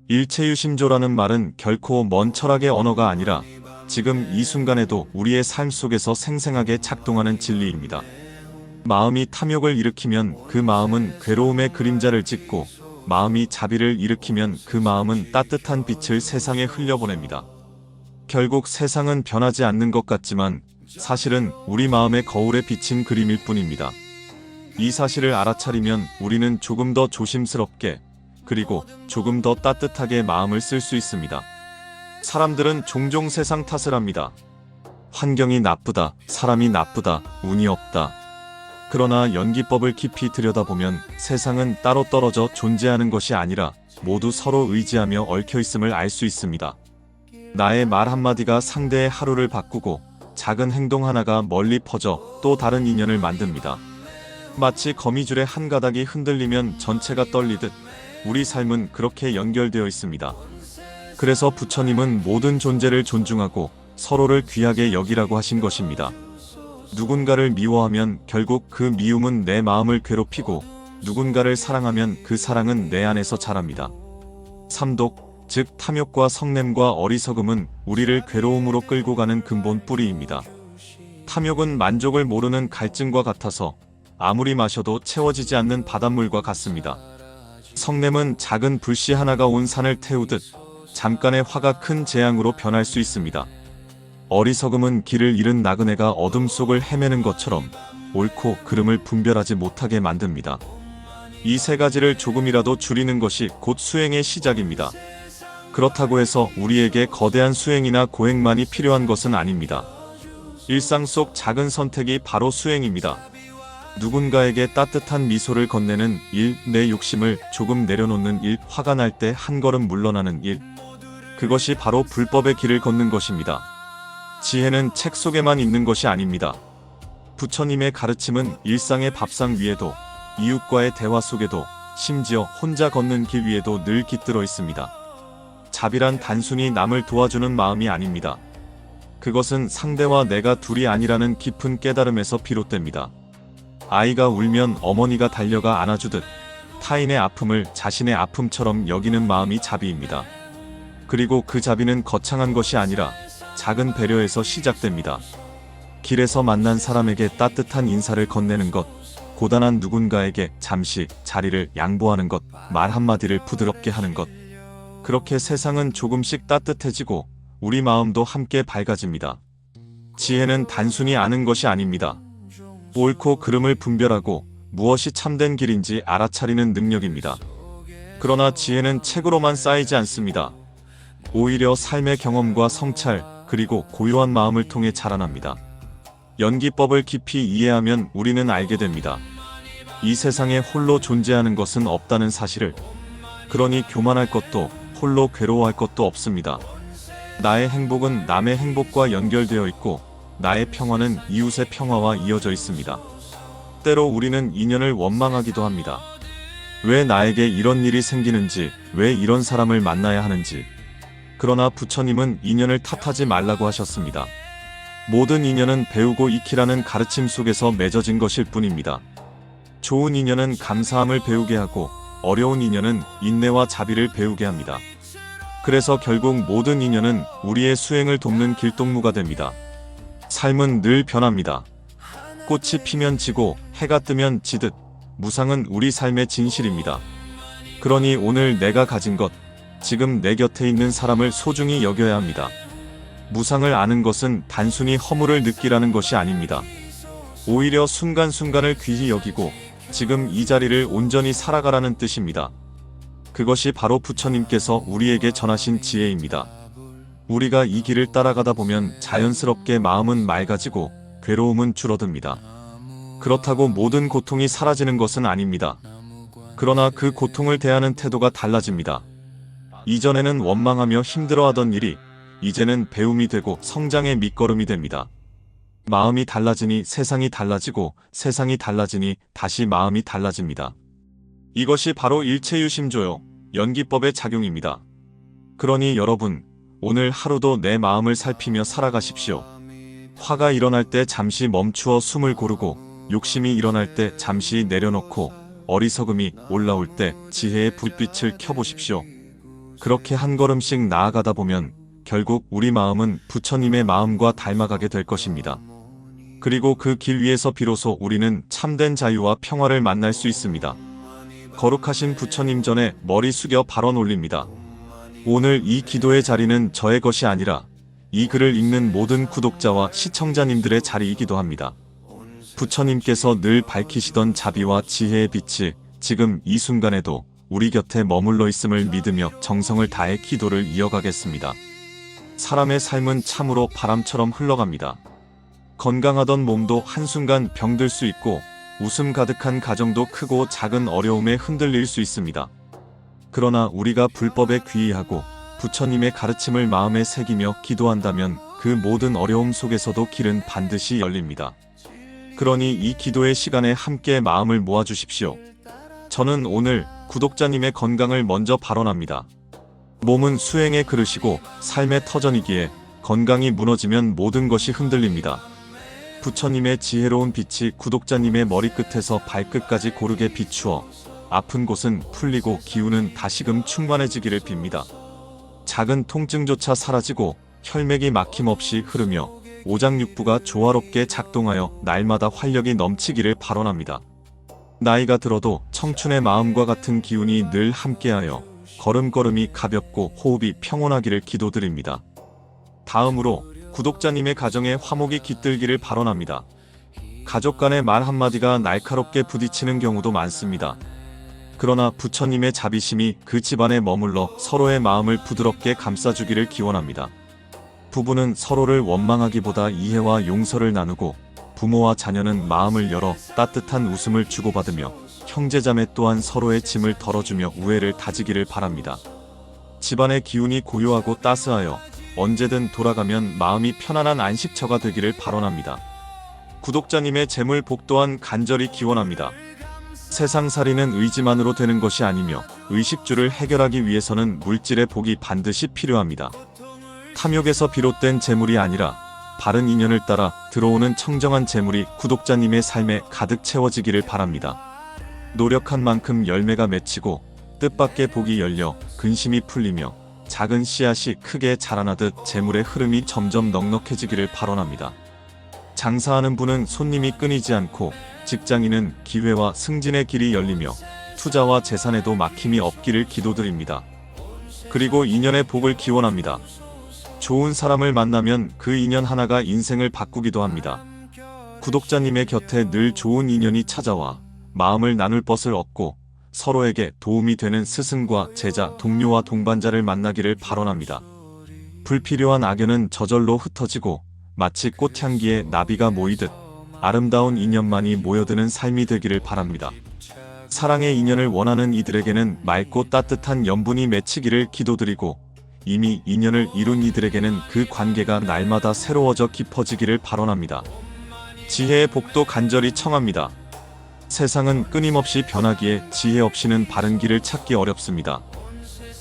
A: 일체유심조라는 말은 결코 먼 철학의 언어가 아니라 지금 이 순간에도 우리의 삶 속에서 생생하게 작동하는 진리입니다. 마음이 탐욕을 일으키면 그 마음은 괴로움의 그림자를 짓고 마음이 자비를 일으키면 그 마음은 따뜻한 빛을 세상에 흘려보냅니다. 결국 세상은 변하지 않는 것 같지만 사실은 우리 마음의 거울에 비친 그림일 뿐입니다. 이 사실을 알아차리면 우리는 조금 더 조심스럽게 그리고 조금 더 따뜻하게 마음을 쓸 수 있습니다. 사람들은 종종 세상 탓을 합니다. 환경이 나쁘다, 사람이 나쁘다, 운이 없다. 그러나 연기법을 깊이 들여다보면 세상은 따로 떨어져 존재하는 것이 아니라 모두 서로 의지하며 얽혀있음을 알 수 있습니다. 나의 말 한마디가 상대의 하루를 바꾸고 작은 행동 하나가 멀리 퍼져 또 다른 인연을 만듭니다. 마치 거미줄의 한 가닥이 흔들리면 전체가 떨리듯 우리 삶은 그렇게 연결되어 있습니다. 그래서 부처님은 모든 존재를 존중하고 서로를 귀하게 여기라고 하신 것입니다. 누군가를 미워하면 결국 그 미움은 내 마음을 괴롭히고 누군가를 사랑하면 그 사랑은 내 안에서 자랍니다. 삼독, 즉 탐욕과 성냄과 어리석음은 우리를 괴로움으로 끌고 가는 근본 뿌리입니다. 탐욕은 만족을 모르는 갈증과 같아서 아무리 마셔도 채워지지 않는 바닷물과 같습니다. 성냄은 작은 불씨 하나가 온 산을 태우듯 잠깐의 화가 큰 재앙으로 변할 수 있습니다. 어리석음은 길을 잃은 나그네가 어둠 속을 헤매는 것처럼 옳고 그름을 분별하지 못하게 만듭니다. 이 세 가지를 조금이라도 줄이는 것이 곧 수행의 시작입니다. 그렇다고 해서 우리에게 거대한 수행이나 고행만이 필요한 것은 아닙니다. 일상 속 작은 선택이 바로 수행입니다. 누군가에게 따뜻한 미소를 건네는 일, 내 욕심을 조금 내려놓는 일, 화가 날 때 한 걸음 물러나는 일. 그것이 바로 불법의 길을 걷는 것입니다. 지혜는 책 속에만 있는 것이 아닙니다. 부처님의 가르침은 일상의 밥상 위에도, 이웃과의 대화 속에도, 심지어 혼자 걷는 길 위에도 늘 깃들어 있습니다. 자비란 단순히 남을 도와주는 마음이 아닙니다. 그것은 상대와 내가 둘이 아니라는 깊은 깨달음에서 비롯됩니다. 아이가 울면 어머니가 달려가 안아주듯 타인의 아픔을 자신의 아픔처럼 여기는 마음이 자비입니다. 그리고 그 자비는 거창한 것이 아니라 작은 배려에서 시작됩니다. 길에서 만난 사람에게 따뜻한 인사를 건네는 것, 고단한 누군가에게 잠시 자리를 양보하는 것, 말 한마디를 부드럽게 하는 것. 그렇게 세상은 조금씩 따뜻해지고 우리 마음도 함께 밝아집니다. 지혜는 단순히 아는 것이 아닙니다. 옳고 그름을 분별하고 무엇이 참된 길인지 알아차리는 능력입니다. 그러나 지혜는 책으로만 쌓이지 않습니다. 오히려 삶의 경험과 성찰, 그리고 고요한 마음을 통해 자라납니다. 연기법을 깊이 이해하면 우리는 알게 됩니다. 이 세상에 홀로 존재하는 것은 없다는 사실을. 그러니 교만할 것도 홀로 괴로워할 것도 없습니다. 나의 행복은 남의 행복과 연결되어 있고 나의 평화는 이웃의 평화와 이어져 있습니다. 때로 우리는 인연을 원망하기도 합니다. 왜 나에게 이런 일이 생기는지, 왜 이런 사람을 만나야 하는지. 그러나 부처님은 인연을 탓하지 말라고 하셨습니다. 모든 인연은 배우고 익히라는 가르침 속에서 맺어진 것일 뿐입니다. 좋은 인연은 감사함을 배우게 하고 어려운 인연은 인내와 자비를 배우게 합니다. 그래서 결국 모든 인연은 우리의 수행을 돕는 길동무가 됩니다. 삶은 늘 변합니다. 꽃이 피면 지고 해가 뜨면 지듯 무상은 우리 삶의 진실입니다. 그러니 오늘 내가 가진 것, 지금 내 곁에 있는 사람을 소중히 여겨야 합니다. 무상을 아는 것은 단순히 허물을 느끼라는 것이 아닙니다. 오히려 순간순간을 귀히 여기고 지금 이 자리를 온전히 살아가라는 뜻입니다. 그것이 바로 부처님께서 우리에게 전하신 지혜입니다. 우리가 이 길을 따라가다 보면 자연스럽게 마음은 맑아지고 괴로움은 줄어듭니다. 그렇다고 모든 고통이 사라지는 것은 아닙니다. 그러나 그 고통을 대하는 태도가 달라집니다. 이전에는 원망하며 힘들어하던 일이 이제는 배움이 되고 성장의 밑거름이 됩니다. 마음이 달라지니 세상이 달라지고 세상이 달라지니 다시 마음이 달라집니다. 이것이 바로 일체유심조요, 연기법의 작용입니다. 그러니 여러분, 오늘 하루도 내 마음을 살피며 살아가십시오. 화가 일어날 때 잠시 멈추어 숨을 고르고, 욕심이 일어날 때 잠시 내려놓고, 어리석음이 올라올 때 지혜의 불빛을 켜보십시오. 그렇게 한 걸음씩 나아가다 보면 결국 우리 마음은 부처님의 마음과 닮아가게 될 것입니다. 그리고 그 길 위에서 비로소 우리는 참된 자유와 평화를 만날 수 있습니다. 거룩하신 부처님 전에 머리 숙여 발언 올립니다. 오늘 이 기도의 자리는 저의 것이 아니라 이 글을 읽는 모든 구독자와 시청자님들의 자리이기도 합니다. 부처님께서 늘 밝히시던 자비와 지혜의 빛이 지금 이 순간에도 우리 곁에 머물러 있음을 믿으며 정성을 다해 기도를 이어가겠습니다. 사람의 삶은 참으로 바람처럼 흘러갑니다. 건강하던 몸도 한순간 병들 수 있고 웃음 가득한 가정도 크고 작은 어려움에 흔들릴 수 있습니다. 그러나 우리가 불법에 귀의하고 부처님의 가르침을 마음에 새기며 기도한다면 그 모든 어려움 속에서도 길은 반드시 열립니다. 그러니 이 기도의 시간에 함께 마음을 모아주십시오. 저는 오늘 구독자님의 건강을 먼저 발언합니다. 몸은 수행의 그릇이고 삶의 터전이기에 건강이 무너지면 모든 것이 흔들립니다. 부처님의 지혜로운 빛이 구독자님의 머리끝에서 발끝까지 고르게 비추어 아픈 곳은 풀리고 기운은 다시금 충만해지기를 빕니다. 작은 통증조차 사라지고 혈맥이 막힘없이 흐르며 오장육부가 조화롭게 작동하여 날마다 활력이 넘치기를 발언합니다. 나이가 들어도 청춘의 마음과 같은 기운이 늘 함께하여 걸음걸음이 가볍고 호흡이 평온하기를 기도드립니다. 다음으로 구독자님의 가정에 화목이 깃들기를 발언합니다. 가족 간의 말 한마디가 날카롭게 부딪히는 경우도 많습니다. 그러나 부처님의 자비심이 그 집안에 머물러 서로의 마음을 부드럽게 감싸주기를 기원합니다. 부부는 서로를 원망하기보다 이해와 용서를 나누고 부모와 자녀는 마음을 열어 따뜻한 웃음을 주고받으며 형제자매 또한 서로의 짐을 덜어주며 우애를 다지기를 바랍니다. 집안의 기운이 고요하고 따스하여 언제든 돌아가면 마음이 편안한 안식처가 되기를 발언합니다. 구독자님의 재물 복 또한 간절히 기원합니다. 세상살이는 의지만으로 되는 것이 아니며 의식주를 해결하기 위해서는 물질의 복이 반드시 필요합니다. 탐욕에서 비롯된 재물이 아니라 바른 인연을 따라 들어오는 청정한 재물이 구독자님의 삶에 가득 채워지기를 바랍니다. 노력한 만큼 열매가 맺히고 뜻밖의 복이 열려 근심이 풀리며 작은 씨앗이 크게 자라나듯 재물의 흐름이 점점 넉넉해지기를 발언합니다. 장사하는 분은 손님이 끊이지 않고 직장인은 기회와 승진의 길이 열리며 투자와 재산에도 막힘이 없기를 기도드립니다. 그리고 인연의 복을 기원합니다. 좋은 사람을 만나면 그 인연 하나가 인생을 바꾸기도 합니다. 구독자님의 곁에 늘 좋은 인연이 찾아와 마음을 나눌 것을 얻고 서로에게 도움이 되는 스승과 제자, 동료와 동반자를 만나기를 발언합니다. 불필요한 악연은 저절로 흩어지고 마치 꽃향기에 나비가 모이듯 아름다운 인연만이 모여드는 삶이 되기를 바랍니다. 사랑의 인연을 원하는 이들에게는 맑고 따뜻한 연분이 맺히기를 기도드리고, 이미 인연을 이룬 이들에게는 그 관계가 날마다 새로워져 깊어지기를 발언합니다. 지혜의 복도 간절히 청합니다. 세상은 끊임없이 변하기에 지혜 없이는 바른 길을 찾기 어렵습니다.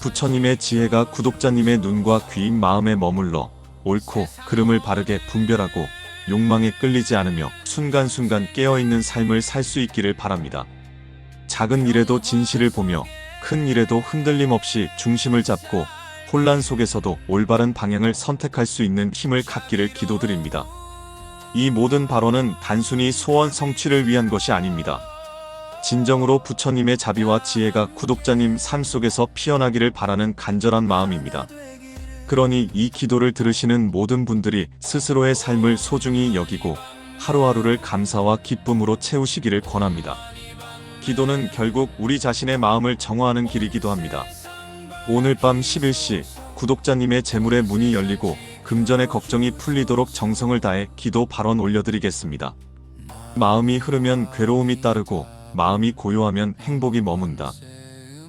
A: 부처님의 지혜가 구독자님의 눈과 귀인 마음에 머물러 옳고 그름을 바르게 분별하고 욕망에 끌리지 않으며 순간순간 깨어있는 삶을 살 수 있기를 바랍니다. 작은 일에도 진실을 보며 큰 일에도 흔들림 없이 중심을 잡고 혼란 속에서도 올바른 방향을 선택할 수 있는 힘을 갖기를 기도드립니다. 이 모든 발언은 단순히 소원 성취를 위한 것이 아닙니다. 진정으로 부처님의 자비와 지혜가 구독자님 삶 속에서 피어나기를 바라는 간절한 마음입니다. 그러니 이 기도를 들으시는 모든 분들이 스스로의 삶을 소중히 여기고 하루하루를 감사와 기쁨으로 채우시기를 권합니다. 기도는 결국 우리 자신의 마음을 정화하는 길이기도 합니다. 오늘 밤 11시 구독자님의 재물의 문이 열리고 금전의 걱정이 풀리도록 정성을 다해 기도 발언 올려드리겠습니다. 마음이 흐르면 괴로움이 따르고 마음이 고요하면 행복이 머문다.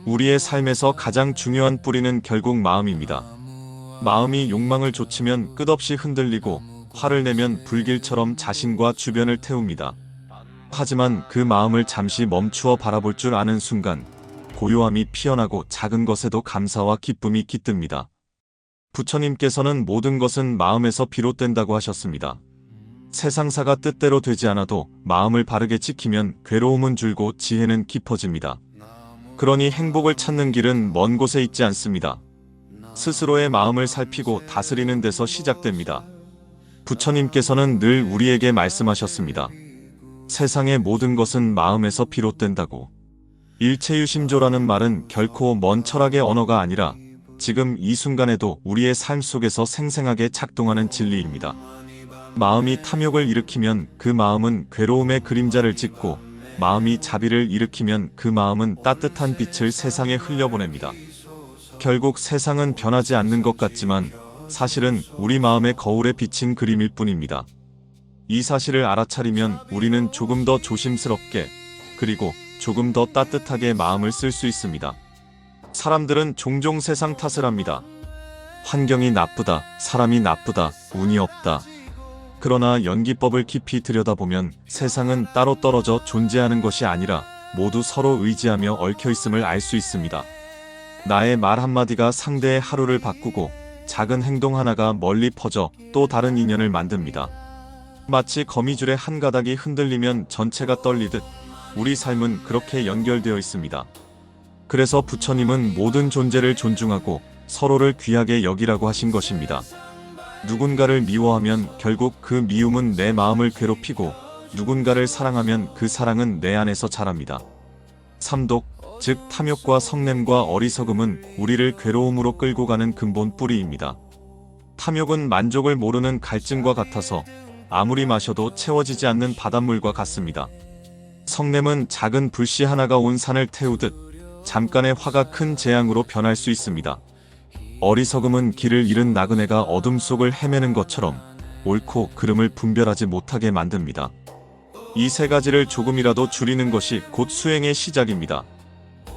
A: 우리의 삶에서 가장 중요한 뿌리는 결국 마음입니다. 마음이 욕망을 좇으면 끝없이 흔들리고 화를 내면 불길처럼 자신과 주변을 태웁니다. 하지만 그 마음을 잠시 멈추어 바라볼 줄 아는 순간 고요함이 피어나고 작은 것에도 감사와 기쁨이 깃듭니다. 부처님께서는 모든 것은 마음에서 비롯된다고 하셨습니다. 세상사가 뜻대로 되지 않아도 마음을 바르게 지키면 괴로움은 줄고 지혜는 깊어집니다. 그러니 행복을 찾는 길은 먼 곳에 있지 않습니다. 스스로의 마음을 살피고 다스리는 데서 시작됩니다. 부처님께서는 늘 우리에게 말씀하셨습니다. 세상의 모든 것은 마음에서 비롯된다고. 일체유심조라는 말은 결코 먼 철학의 언어가 아니라 지금 이 순간에도 우리의 삶 속에서 생생하게 작동하는 진리입니다. 마음이 탐욕을 일으키면 그 마음은 괴로움의 그림자를 짓고, 마음이 자비를 일으키면 그 마음은 따뜻한 빛을 세상에 흘려보냅니다. 결국 세상은 변하지 않는 것 같지만 사실은 우리 마음의 거울에 비친 그림일 뿐입니다. 이 사실을 알아차리면 우리는 조금 더 조심스럽게 그리고 조금 더 따뜻하게 마음을 쓸 수 있습니다. 사람들은 종종 세상 탓을 합니다. 환경이 나쁘다, 사람이 나쁘다, 운이 없다. 그러나 연기법을 깊이 들여다보면 세상은 따로 떨어져 존재하는 것이 아니라 모두 서로 의지하며 얽혀있음을 알 수 있습니다. 나의 말 한마디가 상대의 하루를 바꾸고 작은 행동 하나가 멀리 퍼져 또 다른 인연을 만듭니다. 마치 거미줄의 한 가닥이 흔들리면 전체가 떨리듯 우리 삶은 그렇게 연결되어 있습니다. 그래서 부처님은 모든 존재를 존중하고 서로를 귀하게 여기라고 하신 것입니다. 누군가를 미워하면 결국 그 미움은 내 마음을 괴롭히고, 누군가를 사랑하면 그 사랑은 내 안에서 자랍니다. 삼독, 즉 탐욕과 성냄과 어리석음은 우리를 괴로움으로 끌고 가는 근본 뿌리입니다. 탐욕은 만족을 모르는 갈증과 같아서 아무리 마셔도 채워지지 않는 바닷물과 같습니다. 성냄은 작은 불씨 하나가 온 산을 태우듯 잠깐의 화가 큰 재앙으로 변할 수 있습니다. 어리석음은 길을 잃은 나그네가 어둠 속을 헤매는 것처럼 옳고 그름을 분별하지 못하게 만듭니다. 이 세 가지를 조금이라도 줄이는 것이 곧 수행의 시작입니다.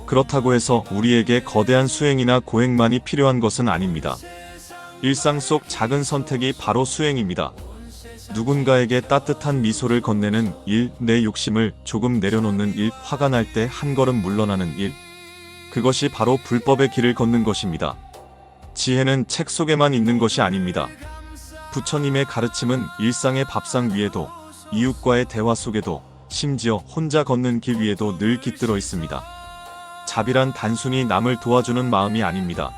A: 그렇다고 해서 우리에게 거대한 수행이나 고행만이 필요한 것은 아닙니다. 일상 속 작은 선택이 바로 수행입니다. 누군가에게 따뜻한 미소를 건네는 일, 내 욕심을 조금 내려놓는 일, 화가 날 때 한 걸음 물러나는 일. 그것이 바로 불법의 길을 걷는 것입니다. 지혜는 책 속에만 있는 것이 아닙니다. 부처님의 가르침은 일상의 밥상 위에도, 이웃과의 대화 속에도, 심지어 혼자 걷는 길 위에도 늘 깃들어 있습니다. 자비란 단순히 남을 도와주는 마음이 아닙니다.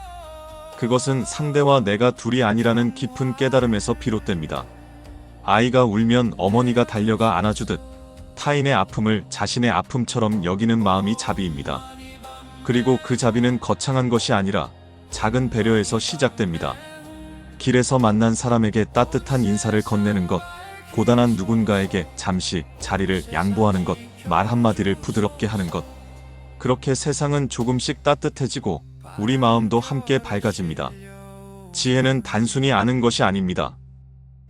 A: 그것은 상대와 내가 둘이 아니라는 깊은 깨달음에서 비롯됩니다. 아이가 울면 어머니가 달려가 안아주듯 타인의 아픔을 자신의 아픔처럼 여기는 마음이 자비입니다. 그리고 그 자비는 거창한 것이 아니라 작은 배려에서 시작됩니다. 길에서 만난 사람에게 따뜻한 인사를 건네는 것, 고단한 누군가에게 잠시 자리를 양보하는 것, 말 한마디를 부드럽게 하는 것. 그렇게 세상은 조금씩 따뜻해지고 우리 마음도 함께 밝아집니다. 지혜는 단순히 아는 것이 아닙니다.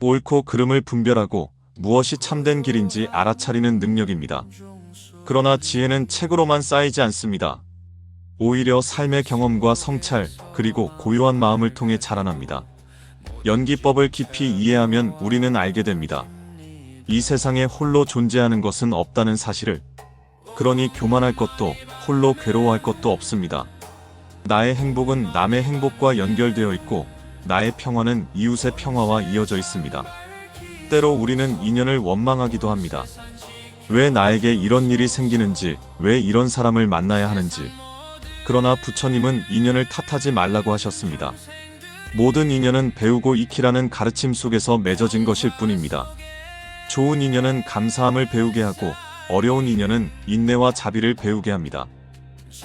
A: 옳고 그름을 분별하고 무엇이 참된 길인지 알아차리는 능력입니다. 그러나 지혜는 책으로만 쌓이지 않습니다. 오히려 삶의 경험과 성찰, 그리고 고요한 마음을 통해 자라납니다. 연기법을 깊이 이해하면 우리는 알게 됩니다. 이 세상에 홀로 존재하는 것은 없다는 사실을. 그러니 교만할 것도, 홀로 괴로워할 것도 없습니다. 나의 행복은 남의 행복과 연결되어 있고, 나의 평화는 이웃의 평화와 이어져 있습니다. 때로 우리는 인연을 원망하기도 합니다. 왜 나에게 이런 일이 생기는지, 왜 이런 사람을 만나야 하는지. 그러나 부처님은 인연을 탓하지 말라고 하셨습니다. 모든 인연은 배우고 익히라는 가르침 속에서 맺어진 것일 뿐입니다. 좋은 인연은 감사함을 배우게 하고, 어려운 인연은 인내와 자비를 배우게 합니다.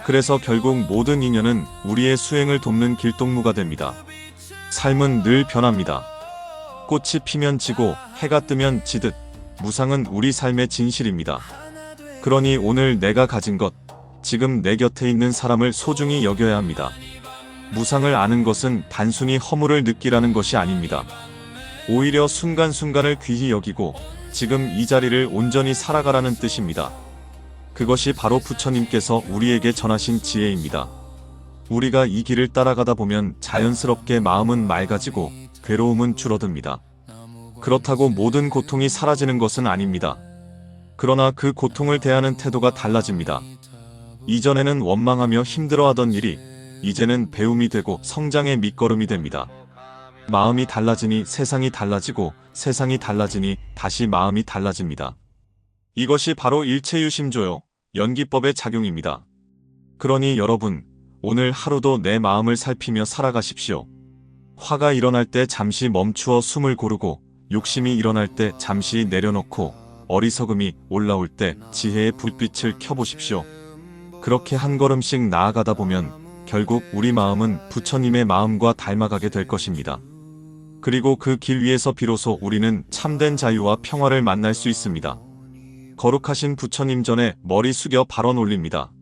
A: 그래서 결국 모든 인연은 우리의 수행을 돕는 길동무가 됩니다. 삶은 늘 변합니다. 꽃이 피면 지고 해가 뜨면 지듯 무상은 우리 삶의 진실입니다. 그러니 오늘 내가 가진 것, 지금 내 곁에 있는 사람을 소중히 여겨야 합니다. 무상을 아는 것은 단순히 허물을 느끼라는 것이 아닙니다. 오히려 순간순간을 귀히 여기고 지금 이 자리를 온전히 살아가라는 뜻입니다. 그것이 바로 부처님께서 우리에게 전하신 지혜입니다. 우리가 이 길을 따라가다 보면 자연스럽게 마음은 맑아지고 괴로움은 줄어듭니다. 그렇다고 모든 고통이 사라지는 것은 아닙니다. 그러나 그 고통을 대하는 태도가 달라집니다. 이전에는 원망하며 힘들어하던 일이 이제는 배움이 되고 성장의 밑거름이 됩니다. 마음이 달라지니 세상이 달라지고 세상이 달라지니 다시 마음이 달라집니다. 이것이 바로 일체유심조요, 연기법의 작용입니다. 그러니 여러분, 오늘 하루도 내 마음을 살피며 살아가십시오. 화가 일어날 때 잠시 멈추어 숨을 고르고, 욕심이 일어날 때 잠시 내려놓고, 어리석음이 올라올 때 지혜의 불빛을 켜보십시오. 그렇게 한 걸음씩 나아가다 보면 결국 우리 마음은 부처님의 마음과 닮아가게 될 것입니다. 그리고 그 길 위에서 비로소 우리는 참된 자유와 평화를 만날 수 있습니다. 거룩하신 부처님 전에 머리 숙여 발언 올립니다.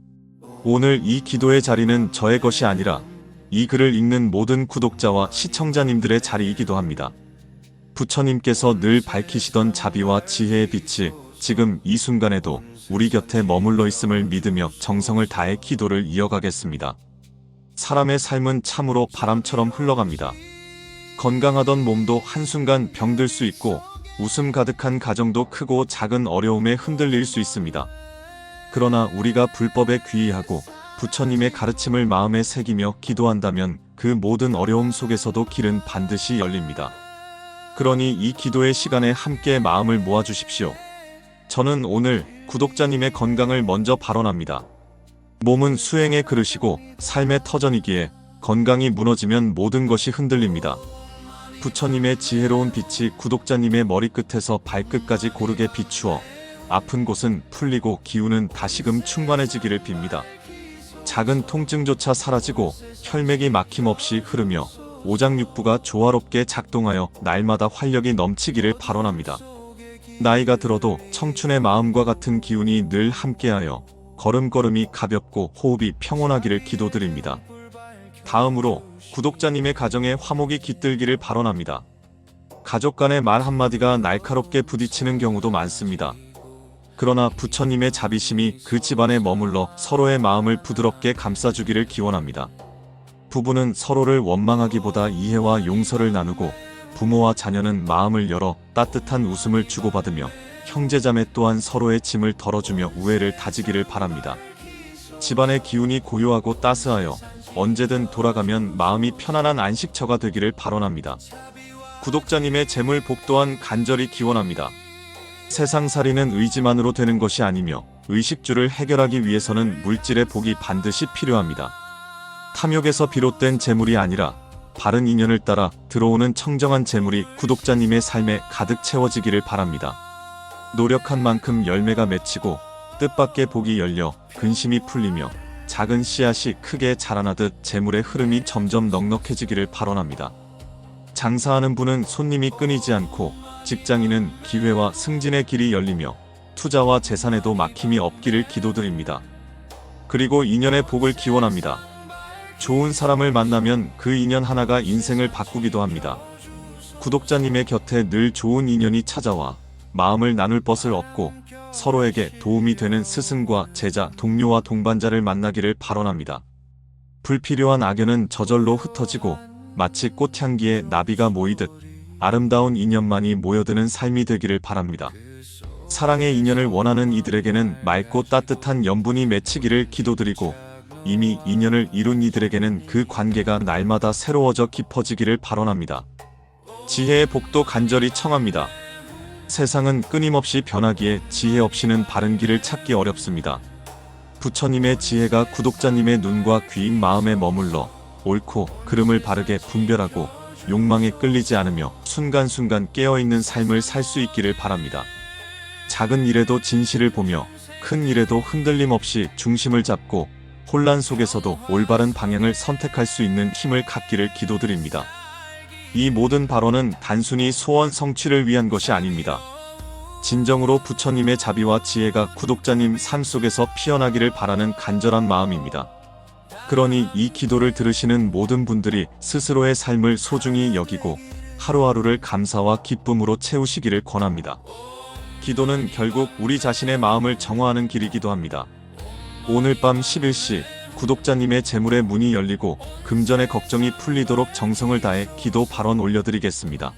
A: 오늘 이 기도의 자리는 저의 것이 아니라 이 글을 읽는 모든 구독자와 시청자님들의 자리이기도 합니다. 부처님께서 늘 밝히시던 자비와 지혜의 빛이 지금 이 순간에도 우리 곁에 머물러 있음을 믿으며 정성을 다해 기도를 이어가겠습니다. 사람의 삶은 참으로 바람처럼 흘러갑니다. 건강하던 몸도 한순간 병들 수 있고, 웃음 가득한 가정도 크고 작은 어려움에 흔들릴 수 있습니다. 그러나 우리가 불법에 귀의하고 부처님의 가르침을 마음에 새기며 기도한다면 그 모든 어려움 속에서도 길은 반드시 열립니다. 그러니 이 기도의 시간에 함께 마음을 모아주십시오. 저는 오늘 구독자님의 건강을 먼저 발언합니다. 몸은 수행의 그릇이고 삶의 터전이기에 건강이 무너지면 모든 것이 흔들립니다. 부처님의 지혜로운 빛이 구독자님의 머리끝에서 발끝까지 고르게 비추어 아픈 곳은 풀리고 기운은 다시금 충만해지기를 빕니다. 작은 통증조차 사라지고 혈맥이 막힘없이 흐르며 오장육부가 조화롭게 작동하여 날마다 활력이 넘치기를 발언합니다. 나이가 들어도 청춘의 마음과 같은 기운이 늘 함께하여 걸음걸음이 가볍고 호흡이 평온하기를 기도드립니다. 다음으로 구독자님의 가정에 화목이 깃들기를 발언합니다. 가족 간의 말 한마디가 날카롭게 부딪히는 경우도 많습니다. 그러나 부처님의 자비심이 그 집안에 머물러 서로의 마음을 부드럽게 감싸주기를 기원합니다. 부부는 서로를 원망하기보다 이해와 용서를 나누고, 부모와 자녀는 마음을 열어 따뜻한 웃음을 주고받으며, 형제자매 또한 서로의 짐을 덜어주며 우애를 다지기를 바랍니다. 집안의 기운이 고요하고 따스하여 언제든 돌아가면 마음이 편안한 안식처가 되기를 발언합니다. 구독자님의 재물 복 또한 간절히 기원합니다. 세상살이는 의지만으로 되는 것이 아니며 의식주를 해결하기 위해서는 물질의 복이 반드시 필요합니다. 탐욕에서 비롯된 재물이 아니라 바른 인연을 따라 들어오는 청정한 재물이 구독자님의 삶에 가득 채워지기를 바랍니다. 노력한 만큼 열매가 맺히고 뜻밖의 복이 열려 근심이 풀리며 작은 씨앗이 크게 자라나듯 재물의 흐름이 점점 넉넉해지기를 발언합니다. 장사하는 분은 손님이 끊이지 않고, 직장인은 기회와 승진의 길이 열리며 투자와 재산에도 막힘이 없기를 기도드립니다. 그리고 인연의 복을 기원합니다. 좋은 사람을 만나면 그 인연 하나가 인생을 바꾸기도 합니다. 구독자님의 곁에 늘 좋은 인연이 찾아와 마음을 나눌 것을 얻고 서로에게 도움이 되는 스승과 제자, 동료와 동반자를 만나기를 발언합니다. 불필요한 악연은 저절로 흩어지고 마치 꽃향기에 나비가 모이듯 아름다운 인연만이 모여드는 삶이 되기를 바랍니다. 사랑의 인연을 원하는 이들에게는 맑고 따뜻한 연분이 맺히기를 기도드리고, 이미 인연을 이룬 이들에게는 그 관계가 날마다 새로워져 깊어지기를 발언합니다. 지혜의 복도 간절히 청합니다. 세상은 끊임없이 변하기에 지혜 없이는 바른 길을 찾기 어렵습니다. 부처님의 지혜가 구독자님의 눈과 귀인 마음에 머물러 옳고 그름을 바르게 분별하고 욕망에 끌리지 않으며 순간순간 깨어있는 삶을 살 수 있기를 바랍니다. 작은 일에도 진실을 보며 큰 일에도 흔들림 없이 중심을 잡고 혼란 속에서도 올바른 방향을 선택할 수 있는 힘을 갖기를 기도드립니다. 이 모든 발언은 단순히 소원 성취를 위한 것이 아닙니다. 진정으로 부처님의 자비와 지혜가 구독자님 삶 속에서 피어나기를 바라는 간절한 마음입니다. 그러니 이 기도를 들으시는 모든 분들이 스스로의 삶을 소중히 여기고 하루하루를 감사와 기쁨으로 채우시기를 권합니다. 기도는 결국 우리 자신의 마음을 정화하는 길이기도 합니다. 오늘 밤 11시 구독자님의 재물의 문이 열리고 금전의 걱정이 풀리도록 정성을 다해 기도 발언 올려드리겠습니다.